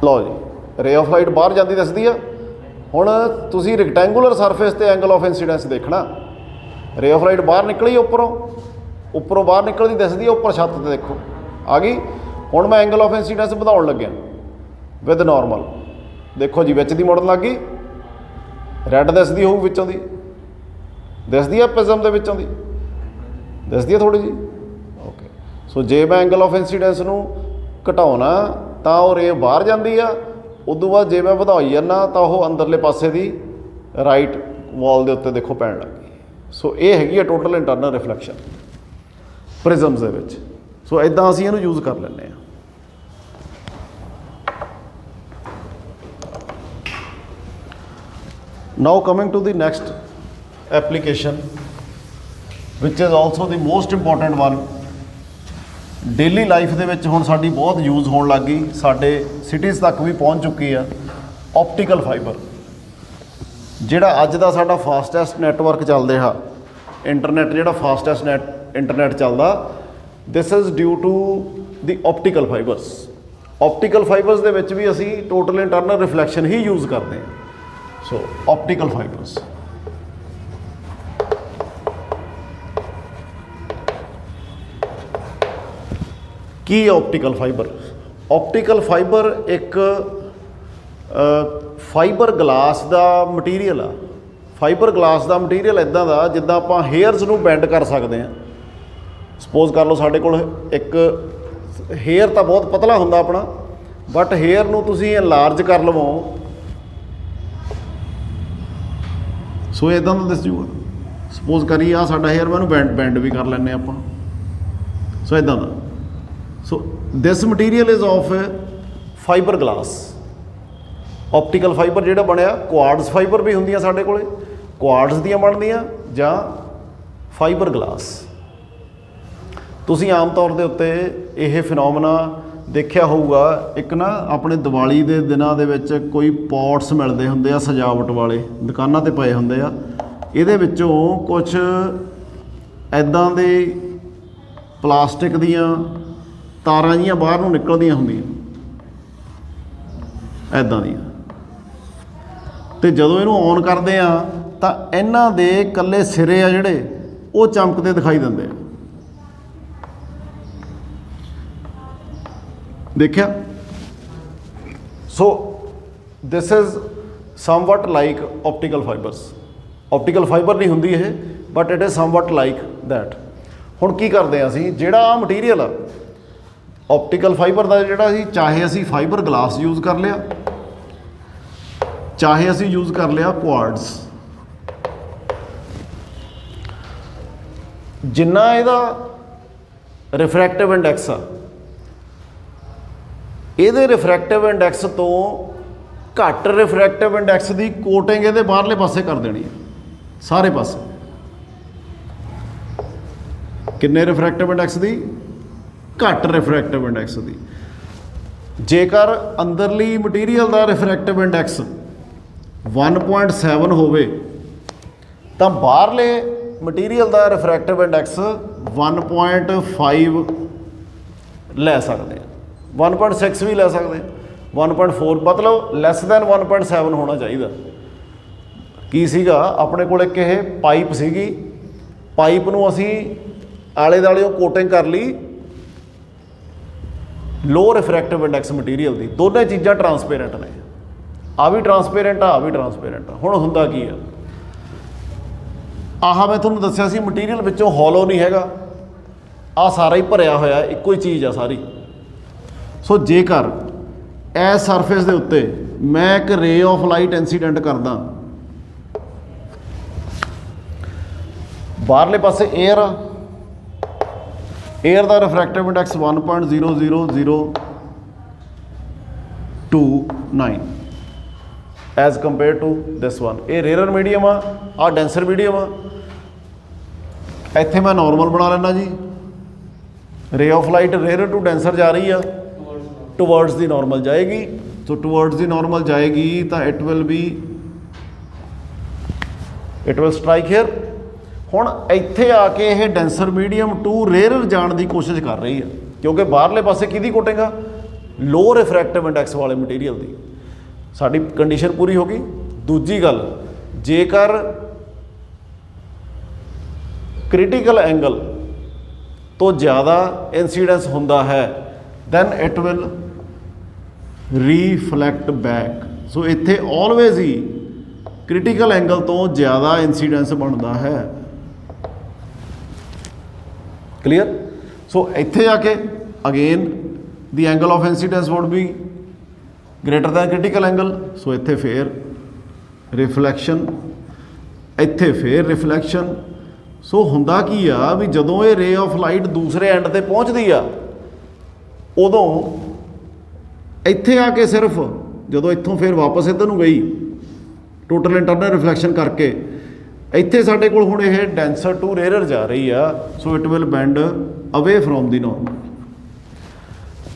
ਲਓ ਜੀ, ਰੇ ਆਫ ਲਾਈਟ ਬਾਹਰ ਜਾਂਦੀ ਦਿਸਦੀ ਆ। ਹੁਣ ਤੁਸੀਂ ਰੈਕਟੈਂਗੂਲਰ ਸਰਫੇਸ ਤੇ ਐਂਗਲ ਆਫ ਇੰਸੀਡੈਂਸ ਦੇਖਣਾ। ਰੇ ਆਫ ਲਾਈਟ ਬਾਹਰ ਨਿਕਲੀ, ਉੱਪਰੋਂ ਬਾਹਰ ਨਿਕਲਦੀ ਦਿਸਦੀ ਆ, ਉੱਪਰ ਛੱਤ ਤੇ ਦੇਖੋ ਆ ਗਈ। ਹੁਣ ਮੈਂ ਐਂਗਲ ਆਫ ਇੰਸੀਡੈਂਸ ਵਧਾਉਣ ਲੱਗਿਆ ਵਿਦ ਨੋਰਮਲ, ਦੇਖੋ ਜੀ ਵਿੱਚ ਦੀ ਮੁੜਨ ਲੱਗ ਗਈ, ਰੈੱਡ ਦਿਸਦੀ ਹੋਊ, ਵਿੱਚੋਂ ਦੀ ਦਿਸਦੀ ਆ, ਪ੍ਰਿਜ਼ਮ ਦੇ ਵਿੱਚੋਂ ਦੀ ਦਿਸਦੀ ਆ ਥੋੜ੍ਹੀ ਜਿਹੀ। ਓਕੇ। ਸੋ ਜੇ ਮੈਂ ਐਂਗਲ ਆਫ ਇੰਸੀਡੈਂਸ ਨੂੰ ਘਟਾਉਣਾ ਤਾਂ ਉਹ ਰੇ ਬਾਹਰ ਜਾਂਦੀ ਆ, ਉਦੋਂ ਬਾਅਦ ਜੇ ਮੈਂ ਵਧਾਈ ਜਾਂਦਾ ਤਾਂ ਉਹ ਅੰਦਰਲੇ ਪਾਸੇ ਦੀ ਰਾਈਟ ਵਾਲ ਦੇ ਉੱਤੇ ਦੇਖੋ ਪੈਣ ਲੱਗ ਗਈ। ਸੋ ਇਹ ਹੈਗੀ ਆ ਟੋਟਲ ਇੰਟਰਨਲ ਰਿਫਲੈਕਸ਼ਨ ਪ੍ਰਿਜ਼ਮਸ ਦੇ ਵਿੱਚ। ਸੋ ਇੱਦਾਂ ਅਸੀਂ ਇਹਨੂੰ ਯੂਜ਼ ਕਰ ਲੈਂਦੇ ਹਾਂ। Now coming to the next application which is also the most important one. Daily life ਦੇ ਵਿੱਚ ਹੁਣ ਸਾਡੀ ਬਹੁਤ ਯੂਜ਼ ਹੋਣ ਲੱਗ ਗਈ, ਸਾਡੇ ਸਿਟੀਜ਼ ਤੱਕ ਵੀ ਪਹੁੰਚ ਚੁੱਕੀ ਆ ਆਪਟੀਕਲ ਫਾਈਬਰ। ਜਿਹੜਾ ਅੱਜ ਦਾ ਸਾਡਾ ਫਾਸਟੈਸਟ ਨੈਟਵਰਕ ਚੱਲ ਰਿਹਾ, ਇੰਟਰਨੈਟ ਜਿਹੜਾ ਫਾਸਟੈਸਟ ਇੰਟਰਨੈਟ ਚੱਲਦਾ, this is due to the optical fibers. Optical fibres ਦੇ ਵਿੱਚ ਵੀ ਅਸੀਂ ਟੋਟਲ ਇੰਟਰਨਲ ਰਿਫਲੈਕਸ਼ਨ ਹੀ ਯੂਜ਼ ਕਰਦੇ ਹਾਂ। ਸੋ ਆਪਟੀਕਲ ਫਾਈਬਰਸ ਕੀ? ਆਪਟੀਕਲ ਫਾਈਬਰ, ਆਪਟੀਕਲ ਫਾਈਬਰ ਇੱਕ ਫਾਈਬਰ ਗਲਾਸ ਦਾ ਮਟੀਰੀਅਲ ਆ। ਫਾਈਬਰ ਗਲਾਸ ਦਾ ਮਟੀਰੀਅਲ ਇੱਦਾਂ ਦਾ ਜਿੱਦਾਂ ਆਪਾਂ ਹੇਅਰਸ ਨੂੰ ਬੈਂਡ ਕਰ ਸਕਦੇ ਹਾਂ। ਸਪੋਜ਼ ਕਰ ਲਓ ਸਾਡੇ ਕੋਲ ਇੱਕ ਹੇਅਰ ਤਾਂ ਬਹੁਤ ਪਤਲਾ ਹੁੰਦਾ ਆਪਣਾ, ਬਟ ਹੇਅਰ ਨੂੰ ਤੁਸੀਂ ਇਨਲਾਰਜ ਕਰ ਲਵੋ, ਸੋ ਇੱਦਾਂ ਦਾ ਦਿਸ ਜੂਗਾ। ਸਪੋਜ਼ ਕਰੀਏ ਆ ਸਾਡਾ ਹੇਅਰ, ਮੈਂ ਇਹਨੂੰ ਬੈਂਡ ਵੀ ਕਰ ਲੈਂਦੇ ਆਪਾਂ, ਸੋ ਇੱਦਾਂ ਦਾ। So this material is of fiber glass. Optical fiber ਜਿਹੜਾ ਬਣਿਆ, ਕੁਆਰਟਜ਼ ਫਾਈਬਰ ਵੀ ਹੁੰਦੀਆਂ ਸਾਡੇ ਕੋਲੇ, ਕੁਆਰਟਜ਼ ਦੀਆਂ ਬਣਦੀਆਂ ਜਾਂ ਫਾਈਬਰ ਗਲਾਸ। ਤੁਸੀਂ ਆਮ ਤੌਰ ਦੇ ਉੱਤੇ ਇਹ ਫਿਨੋਮਨਾ ਦੇਖਿਆ ਹੋਊਗਾ, ਇੱਕ ਨਾ ਆਪਣੇ ਦੀਵਾਲੀ ਦੇ ਦਿਨਾਂ ਦੇ ਵਿੱਚ ਕੋਈ ਪੋਟਸ ਮਿਲਦੇ ਹੁੰਦੇ ਆ ਸਜਾਵਟ ਵਾਲੇ, ਦੁਕਾਨਾਂ 'ਤੇ ਪਏ ਹੁੰਦੇ ਆ। ਇਹਦੇ ਵਿੱਚੋਂ ਕੁਛ ਇੱਦਾਂ ਦੇ ਪਲਾਸਟਿਕ ਦੀਆਂ ਤਾਰਾਂ ਜਿਹੀਆਂ ਬਾਹਰ ਨੂੰ ਨਿਕਲਦੀਆਂ ਹੁੰਦੀਆਂ ਇੱਦਾਂ ਦੀਆਂ, ਅਤੇ ਜਦੋਂ ਇਹਨੂੰ ਔਨ ਕਰਦੇ ਆ ਤਾਂ ਇਹਨਾਂ ਦੇ ਇਕੱਲੇ ਸਿਰੇ ਆ ਜਿਹੜੇ ਉਹ ਚਮਕਦੇ ਦਿਖਾਈ ਦਿੰਦੇ ਆ। ਦੇਖਿਆ? So this is something like optical fibers. Optical fiber ਨਹੀਂ ਹੁੰਦੀ ਇਹ, but it is something like that. ਹੁਣ ਕੀ ਕਰਦੇ ਹਾਂ ਅਸੀਂ, ਜਿਹੜਾ ਆਹ ਮਟੀਰੀਅਲ ਆ ਆਪਟੀਕਲ ਫਾਈਬਰ ਦਾ, ਜਿਹੜਾ ਅਸੀਂ ਚਾਹੇ ਅਸੀਂ ਫਾਈਬਰ ਗਲਾਸ ਯੂਜ਼ ਕਰ ਲਿਆ, ਚਾਹੇ ਅਸੀਂ ਯੂਜ਼ ਕਰ ਲਿਆ ਕੁਆਰਟਜ਼, ਜਿੰਨਾ ਇਹਦਾ ਰਿਫਰੈਕਟਿਵ ਇੰਡੈਕਸ ਆ, ਇਹਦੇ ਰਿਫਰੈਕਟਿਵ ਇੰਡੈਕਸ ਤੋਂ ਘੱਟ ਰਿਫਰੈਕਟਿਵ ਇੰਡੈਕਸ ਦੀ ਕੋਟਿੰਗ ਇਹਦੇ ਬਾਹਰਲੇ ਪਾਸੇ ਕਰ ਦੇਣੀ ਹੈ, ਸਾਰੇ ਪਾਸੇ। ਕਿੰਨੇ ਰਿਫਰੈਕਟਿਵ ਇੰਡੈਕਸ ਦੀ? ਘੱਟ ਰਿਫਰੈਕਟਿਵ ਇੰਡੈਕਸ ਦੀ। ਜੇਕਰ ਅੰਦਰਲੀ ਮਟੀਰੀਅਲ ਦਾ ਰਿਫਰੈਕਟਿਵ ਇੰਡੈਕਸ 1.7 ਹੋਵੇ ਤਾਂ ਬਾਹਰਲੇ ਮਟੀਰੀਅਲ ਦਾ ਰਿਫਰੈਕਟਿਵ ਇੰਡੈਕਸ 1.5 ਲੈ ਸਕਦੇ ਹਾਂ, 1.6 ਵੀ ਲੈ ਸਕਦੇ ਹਾਂ, 1.4, ਮਤਲਬ ਲੈਸ ਦੈਨ 1.7 ਹੋਣਾ ਚਾਹੀਦਾ। ਕੀ ਸੀਗਾ ਆਪਣੇ ਕੋਲ, ਇੱਕ ਇਹ ਪਾਈਪ ਸੀਗੀ, ਪਾਈਪ ਨੂੰ ਅਸੀਂ ਆਲੇ ਦੁਆਲੇ ਕੋਟਿੰਗ ਕਰ ਲਈ ਲੋ ਰਿਫਰੈਕਟਿਵ ਇੰਡੈਕਸ ਮਟੀਰੀਅਲ ਦੀ। ਦੋਨੇ ਚੀਜ਼ਾਂ ਟਰਾਂਸਪੇਰੈਂਟ ਨੇ, ਆ ਵੀ ਟਰਾਂਸਪੇਰੈਂਟ ਆ ਵੀ ਟਰਾਂਸਪੇਰੈਂਟ ਆ। ਹੁਣ ਹੁੰਦਾ ਕੀ ਆ, ਆਹ ਮੈਂ ਤੁਹਾਨੂੰ ਦੱਸਿਆ ਸੀ ਮਟੀਰੀਅਲ ਵਿੱਚੋਂ ਹੌਲੋ ਨਹੀਂ ਹੈਗਾ, ਆ ਸਾਰਾ ਹੀ ਭਰਿਆ ਹੋਇਆ ਇੱਕੋ ਹੀ ਚੀਜ਼ ਆ ਸਾਰੀ। ਸੋ ਜੇਕਰ ਇਸ ਸਰਫੇਸ ਦੇ ਉੱਤੇ ਮੈਂ ਇੱਕ ਰੇ ਆਫ ਲਾਈਟ ਇੰਸੀਡੈਂਟ ਕਰਦਾ, ਬਾਹਰਲੇ ਪਾਸੇ 에ਅਰ ਆ, 에ਅਰ ਦਾ refractive index 1.00029 as compare to this one. ਇਹ ਰੇਅਰ ਮੀਡੀਅਮ ਆ, ਆਹ ਡੈਂਸਰ ਮੀਡੀਅਮ ਆ। ਇੱਥੇ ਮੈਂ ਨੋਰਮਲ ਬਣਾ ਲੈਣਾ ਜੀ, ਰੇ of light rare to denser ਜਾ ਰਹੀ ਆ, ਟੂਵਰਡਸ ਦੀ ਨੋਰਮਲ ਜਾਏਗੀ। ਸੋ ਟੂਵਰਡਸ ਦੀ ਨੋਰਮਲ ਜਾਏਗੀ ਤਾਂ ਇਟ ਵਿਲ ਸਟ੍ਰਾਈਕ ਹੇਅਰ। ਹੁਣ ਇੱਥੇ ਆ ਕੇ ਇਹ ਡੈਂਸਰ ਮੀਡੀਅਮ ਟੂ ਰੇਅਰ ਜਾਣ ਦੀ ਕੋਸ਼ਿਸ਼ ਕਰ ਰਹੀ ਆ, ਕਿਉਂਕਿ ਬਾਹਰਲੇ ਪਾਸੇ ਕਿਹਦੀ ਕੋਟਿੰਗ ਆ, ਲੋ ਰਿਫਰੈਕਟਿਵ ਇੰਡੈਕਸ ਵਾਲੇ ਮਟੀਰੀਅਲ ਦੀ। ਸਾਡੀ ਕੰਡੀਸ਼ਨ ਪੂਰੀ ਹੋ ਗਈ। ਦੂਜੀ ਗੱਲ, ਜੇਕਰ ਕ੍ਰਿਟੀਕਲ ਐਂਗਲ ਤੋਂ ਜ਼ਿਆਦਾ ਇੰਸੀਡੈਂਸ ਹੁੰਦਾ ਹੈ ਦੈਨ ਇਟ ਵਿਲ ਰੀਫਲੈਕਟ ਬੈਕ। ਸੋ ਇੱਥੇ ਆਲਵੇਜ਼ ਹੀ ਕ੍ਰਿਟੀਕਲ ਐਂਗਲ ਤੋਂ ਜ਼ਿਆਦਾ ਇੰਸੀਡੈਂਸ ਬਣਦਾ ਹੈ। ਕਲੀਅਰ? ਸੋ ਇੱਥੇ ਆ ਕੇ again the angle of incidence would be greater than critical angle. So ਇੱਥੇ ਫੇਰ ਰਿਫਲੈਕਸ਼ਨ, ਇੱਥੇ ਫੇਰ ਰਿਫਲੈਕਸ਼ਨ। ਸੋ ਹੁੰਦਾ ਕੀ ਆ ਵੀ ਜਦੋਂ ਇਹ ਰੇ ਆਫ ਲਾਈਟ ਦੂਸਰੇ ਐਂਡ ਤੇ ਪਹੁੰਚਦੀ ਆ, ਉਦੋਂ ਇੱਥੇ ਆ ਕੇ ਸਿਰਫ ਜਦੋਂ ਇੱਥੋਂ ਫੇਰ ਵਾਪਸ ਇੱਧਰ ਨੂੰ ਗਈ ਟੋਟਲ ਇੰਟਰਨਲ ਰਿਫਲੈਕਸ਼ਨ ਕਰਕੇ, ਇੱਥੇ ਸਾਡੇ ਕੋਲ ਹੁਣ ਇਹ ਡੈਂਸਰ ਟੂ ਰੇਅਰ ਜਾ ਰਹੀ ਆ। ਸੋ ਇਟ ਵਿਲ ਬੈਂਡ ਅਵੇ from the normal.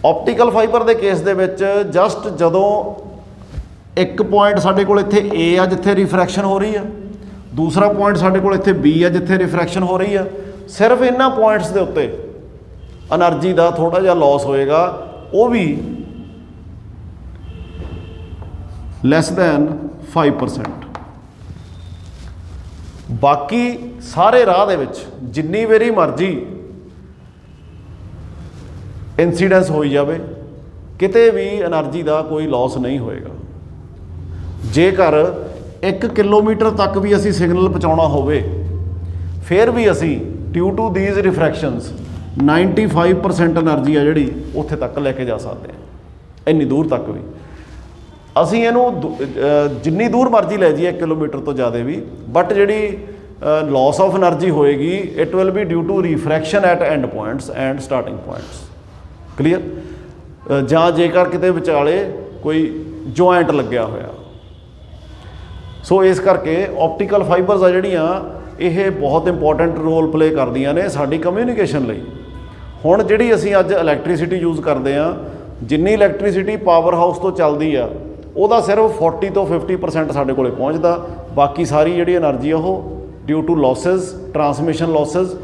Optical fibre ਦੇ ਕੇਸ ਦੇ ਵਿੱਚ ਜਸਟ ਜਦੋਂ ਇੱਕ ਪੁਆਇੰਟ ਸਾਡੇ ਕੋਲ ਇੱਥੇ A ਆ ਜਿੱਥੇ ਰਿਫਰੈਕਸ਼ਨ ਹੋ ਰਹੀ ਆ, ਦੂਸਰਾ ਪੁਆਇੰਟ ਸਾਡੇ ਕੋਲ ਇੱਥੇ B ਆ ਜਿੱਥੇ ਰਿਫਰੈਕਸ਼ਨ ਹੋ ਰਹੀ ਆ, ਸਿਰਫ ਇਹਨਾਂ ਪੁਆਇੰਟਸ ਦੇ ਉੱਤੇ એનર્ਜੀ ਦਾ ਥੋੜਾ ਜਿਹਾ ਲਾਸ ਹੋਏਗਾ, ਉਹ ਵੀ ਲੈਸ ਦੈਨ 5%। ਬਾਕੀ ਸਾਰੇ ਰਾਹ ਦੇ ਵਿੱਚ ਜਿੰਨੀ ਵਾਰੀ ਮਰਜ਼ੀ ਇੰਸੀਡੈਂਸ ਹੋਈ ਜਾਵੇ, ਕਿਤੇ ਵੀ એનર્ਜੀ ਦਾ ਕੋਈ ਲਾਸ ਨਹੀਂ ਹੋਏਗਾ। ਜੇਕਰ 1 ਕਿਲੋਮੀਟਰ ਤੱਕ ਵੀ ਅਸੀਂ ਸਿਗਨਲ ਪਹੁੰਚਾਉਣਾ ਹੋਵੇ, ਫਿਰ ਵੀ ਅਸੀਂ ਡਿਊ ਟੂ ਦੀਜ਼ ਰਿਫਰੈਕਸ਼ਨਸ 95% એનર્ਜੀ ਆ ਜਿਹੜੀ ਉੱਥੇ ਤੱਕ ਲੈ ਕੇ ਜਾ ਸਕਦੇ ਹਾਂ, ਇੰਨੀ ਦੂਰ ਤੱਕ ਵੀ। ਅਸੀਂ ਇਹਨੂੰ ਜਿੰਨੀ ਦੂਰ ਮਰਜ਼ੀ ਲੈ ਜਾਈਏ 1 ਕਿਲੋਮੀਟਰ ਤੋਂ ਜ਼ਿਆਦਾ ਵੀ, ਬਟ ਜਿਹੜੀ ਲਾਸ ਆਫ એનર્ਜੀ ਹੋਏਗੀ it will be due to refraction at end points and starting points. Clear? ਜਾਂ ਜੇਕਰ ਕਿਤੇ ਵਿਚਾਲੇ ਕੋਈ ਜੁਆਇੰਟ ਲੱਗਿਆ ਹੋਇਆ। ਸੋ ਇਸ ਕਰਕੇ ਆਪਟੀਕਲ ਫਾਈਬਰਸ ਆ ਜਿਹੜੀਆਂ ਇਹ ਬਹੁਤ ਇੰਪੋਰਟੈਂਟ ਰੋਲ ਪਲੇ ਕਰਦੀਆਂ ਨੇ ਸਾਡੀ ਕਮਿਊਨੀਕੇਸ਼ਨ ਲਈ। ਹੁਣ ਜਿਹੜੀ ਅਸੀਂ ਅੱਜ ਇਲੈਕਟ੍ਰੀਸਿਟੀ ਯੂਜ਼ ਕਰਦੇ ਹਾਂ, ਜਿੰਨੀ ਇਲੈਕਟ੍ਰੀਸਿਟੀ ਪਾਵਰ ਹਾਊਸ ਤੋਂ ਚੱਲਦੀ ਆ, ਉਹਦਾ ਸਿਰਫ 40 ਤੋਂ 50% ਸਾਡੇ ਕੋਲੇ ਪਹੁੰਚਦਾ। ਬਾਕੀ ਸਾਰੀ ਜਿਹੜੀ એનર્ਜੀ ਆ ਉਹ ਡਿਊ ਟੂ ਲਾਸਿਸ, ਟਰਾਂਸਮਿਸ਼ਨ ਲਾਸਿਸ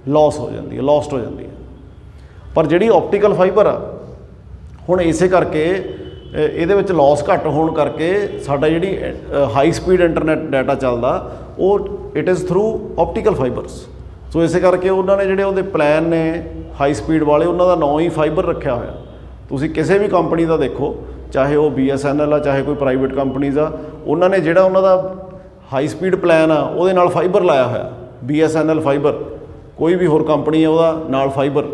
ਲਾਸ ਹੋ ਜਾਂਦੀ ਹੈ, ਲੋਸਟ ਹੋ ਜਾਂਦੀ ਹੈ। ਪਰ ਜਿਹੜੀ ਆਪਟੀਕਲ ਫਾਈਬਰ ਆ, ਹੁਣ ਇਸੇ ਕਰਕੇ ਇਹਦੇ ਵਿੱਚ ਲਾਸ ਘੱਟ ਹੋਣ ਕਰਕੇ ਸਾਡਾ ਜਿਹੜੀ ਹਾਈ ਸਪੀਡ ਇੰਟਰਨੈਟ ਡਾਟਾ ਚੱਲਦਾ ਉਹ it is through optical fibers. So ਇਸੇ ਕਰਕੇ ਉਹਨਾਂ ਨੇ ਜਿਹੜੇ ਉਹਦੇ ਪਲਾਨ ਨੇ ਹਾਈ ਸਪੀਡ ਵਾਲੇ, ਉਹਨਾਂ ਦਾ ਨਾਂ ਹੀ ਫਾਈਬਰ ਰੱਖਿਆ ਹੋਇਆ। ਤੁਸੀਂ ਕਿਸੇ ਵੀ ਕੰਪਨੀ ਦਾ ਦੇਖੋ, ਚਾਹੇ ਉਹ BSNL ਆ, ਚਾਹੇ ਕੋਈ ਪ੍ਰਾਈਵੇਟ ਕੰਪਨੀਜ਼ ਆ, ਉਹਨਾਂ ਨੇ ਜਿਹੜਾ ਉਹਨਾਂ ਦਾ ਹਾਈ ਸਪੀਡ ਪਲਾਨ ਆ ਉਹਦੇ ਨਾਲ ਫਾਈਬਰ ਲਾਇਆ ਹੋਇਆ। BSNL ਫਾਈਬਰ, ਕੋਈ ਵੀ ਹੋਰ ਕੰਪਨੀ ਆ ਉਹਦਾ ਨਾਲ ਫਾਈਬਰ।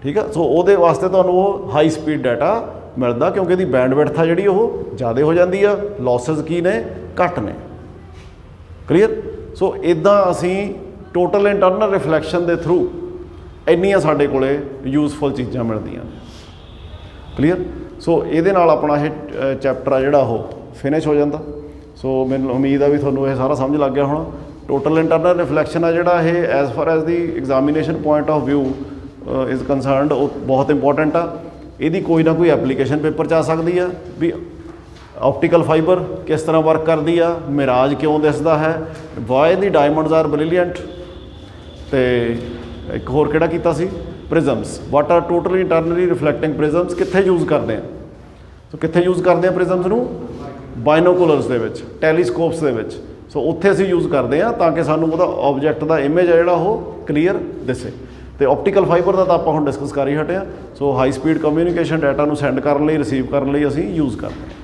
ਠੀਕ ਆ? ਸੋ ਉਹਦੇ ਵਾਸਤੇ ਤੁਹਾਨੂੰ ਉਹ ਹਾਈ ਸਪੀਡ ਡਾਟਾ ਮਿਲਦਾ, ਕਿਉਂਕਿ ਇਹਦੀ ਬੈਂਡਵਿਡਥ ਆ ਜਿਹੜੀ ਉਹ ਜ਼ਿਆਦਾ ਹੋ ਜਾਂਦੀ ਆ, ਲਾਸਿਸ ਕੀ ਨੇ, ਘੱਟ ਨੇ। ਕਲੀਅਰ? ਸੋ ਇੱਦਾਂ ਅਸੀਂ ਟੋਟਲ ਇੰਟਰਨਲ ਰਿਫਲੈਕਸ਼ਨ ਦੇ ਥਰੂ ਇੰਨੀਆਂ ਸਾਡੇ ਕੋਲੇ ਯੂਜ਼ਫੁਲ ਚੀਜ਼ਾਂ ਮਿਲਦੀਆਂ ਨੇ। ਕਲੀਅਰ? ਸੋ ਇਹਦੇ ਨਾਲ ਆਪਣਾ ਇਹ ਚੈਪਟਰ ਆ ਜਿਹੜਾ ਉਹ ਫਿਨਿਸ਼ ਹੋ ਜਾਂਦਾ। ਸੋ ਮੈਨੂੰ ਉਮੀਦ ਆ ਵੀ ਤੁਹਾਨੂੰ ਇਹ ਸਾਰਾ ਸਮਝ ਲੱਗ ਗਿਆ ਹੋਣਾ। ਟੋਟਲ ਇੰਟਰਨਲ ਰਿਫਲੈਕਸ਼ਨ ਆ ਜਿਹੜਾ ਇਹ as for as the examination point of view is concerned, ਉਹ ਬਹੁਤ ਇੰਪੋਰਟੈਂਟ ਆ। ਇਹਦੀ ਕੋਈ ਨਾ ਕੋਈ ਐਪਲੀਕੇਸ਼ਨ ਪੇਪਰ 'ਚ ਆ ਸਕਦੀ ਆ ਵੀ ਆਪਟੀਕਲ ਫਾਈਬਰ ਕਿਸ ਤਰ੍ਹਾਂ ਵਰਕ ਕਰਦੀ ਆ, ਮਿਰਾਜ ਕਿਉਂ ਦਿਸਦਾ ਹੈ, ਵਾਈ ਦੀ ਡਾਇਮੰਡਸ ਆਰ ਬ੍ਰਿਲੀਅੰਟ, ਅਤੇ ਇੱਕ ਹੋਰ ਕਿਹੜਾ ਕੀਤਾ ਸੀ, ਪ੍ਰਿਜ਼ਮਸ, what are totally internally reflecting ਪ੍ਰਿਜ਼ਮਸ, ਕਿੱਥੇ ਯੂਜ਼ ਕਰਦੇ ਆ। ਸੋ ਕਿੱਥੇ ਯੂਜ਼ ਕਰਦੇ ਆ ਪ੍ਰਿਜ਼ਮਸ ਨੂੰ? ਬਾਇਨੋਕੂਲਰਸ ਦੇ ਵਿੱਚ, ਟੈਲੀਸਕੋਪਸ ਦੇ ਵਿੱਚ। ਸੋ ਉੱਥੇ ਅਸੀਂ ਯੂਜ਼ ਕਰਦੇ ਹਾਂ ਤਾਂ ਕਿ ਸਾਨੂੰ ਉਹਦਾ ਆਬਜੈਕਟ ਦਾ ਇਮੇਜ ਹੈ ਜਿਹੜਾ ਉਹ ਕਲੀਅਰ ਦਿਸੇ। ਤੇ ਆਪਟੀਕਲ ਫਾਈਬਰ ਦਾ ਤਾਂ ਆਪਾਂ ਹੁਣ ਡਿਸਕਸ ਕਰ ਹੀ ਹਟੇ ਹਾਂ। So high speed communication data ਨੂੰ ਸੈਂਡ ਕਰਨ ਲਈ, ਰਿਸੀਵ ਕਰਨ ਲਈ ਅਸੀਂ ਯੂਜ਼ ਕਰਦੇ ਹਾਂ।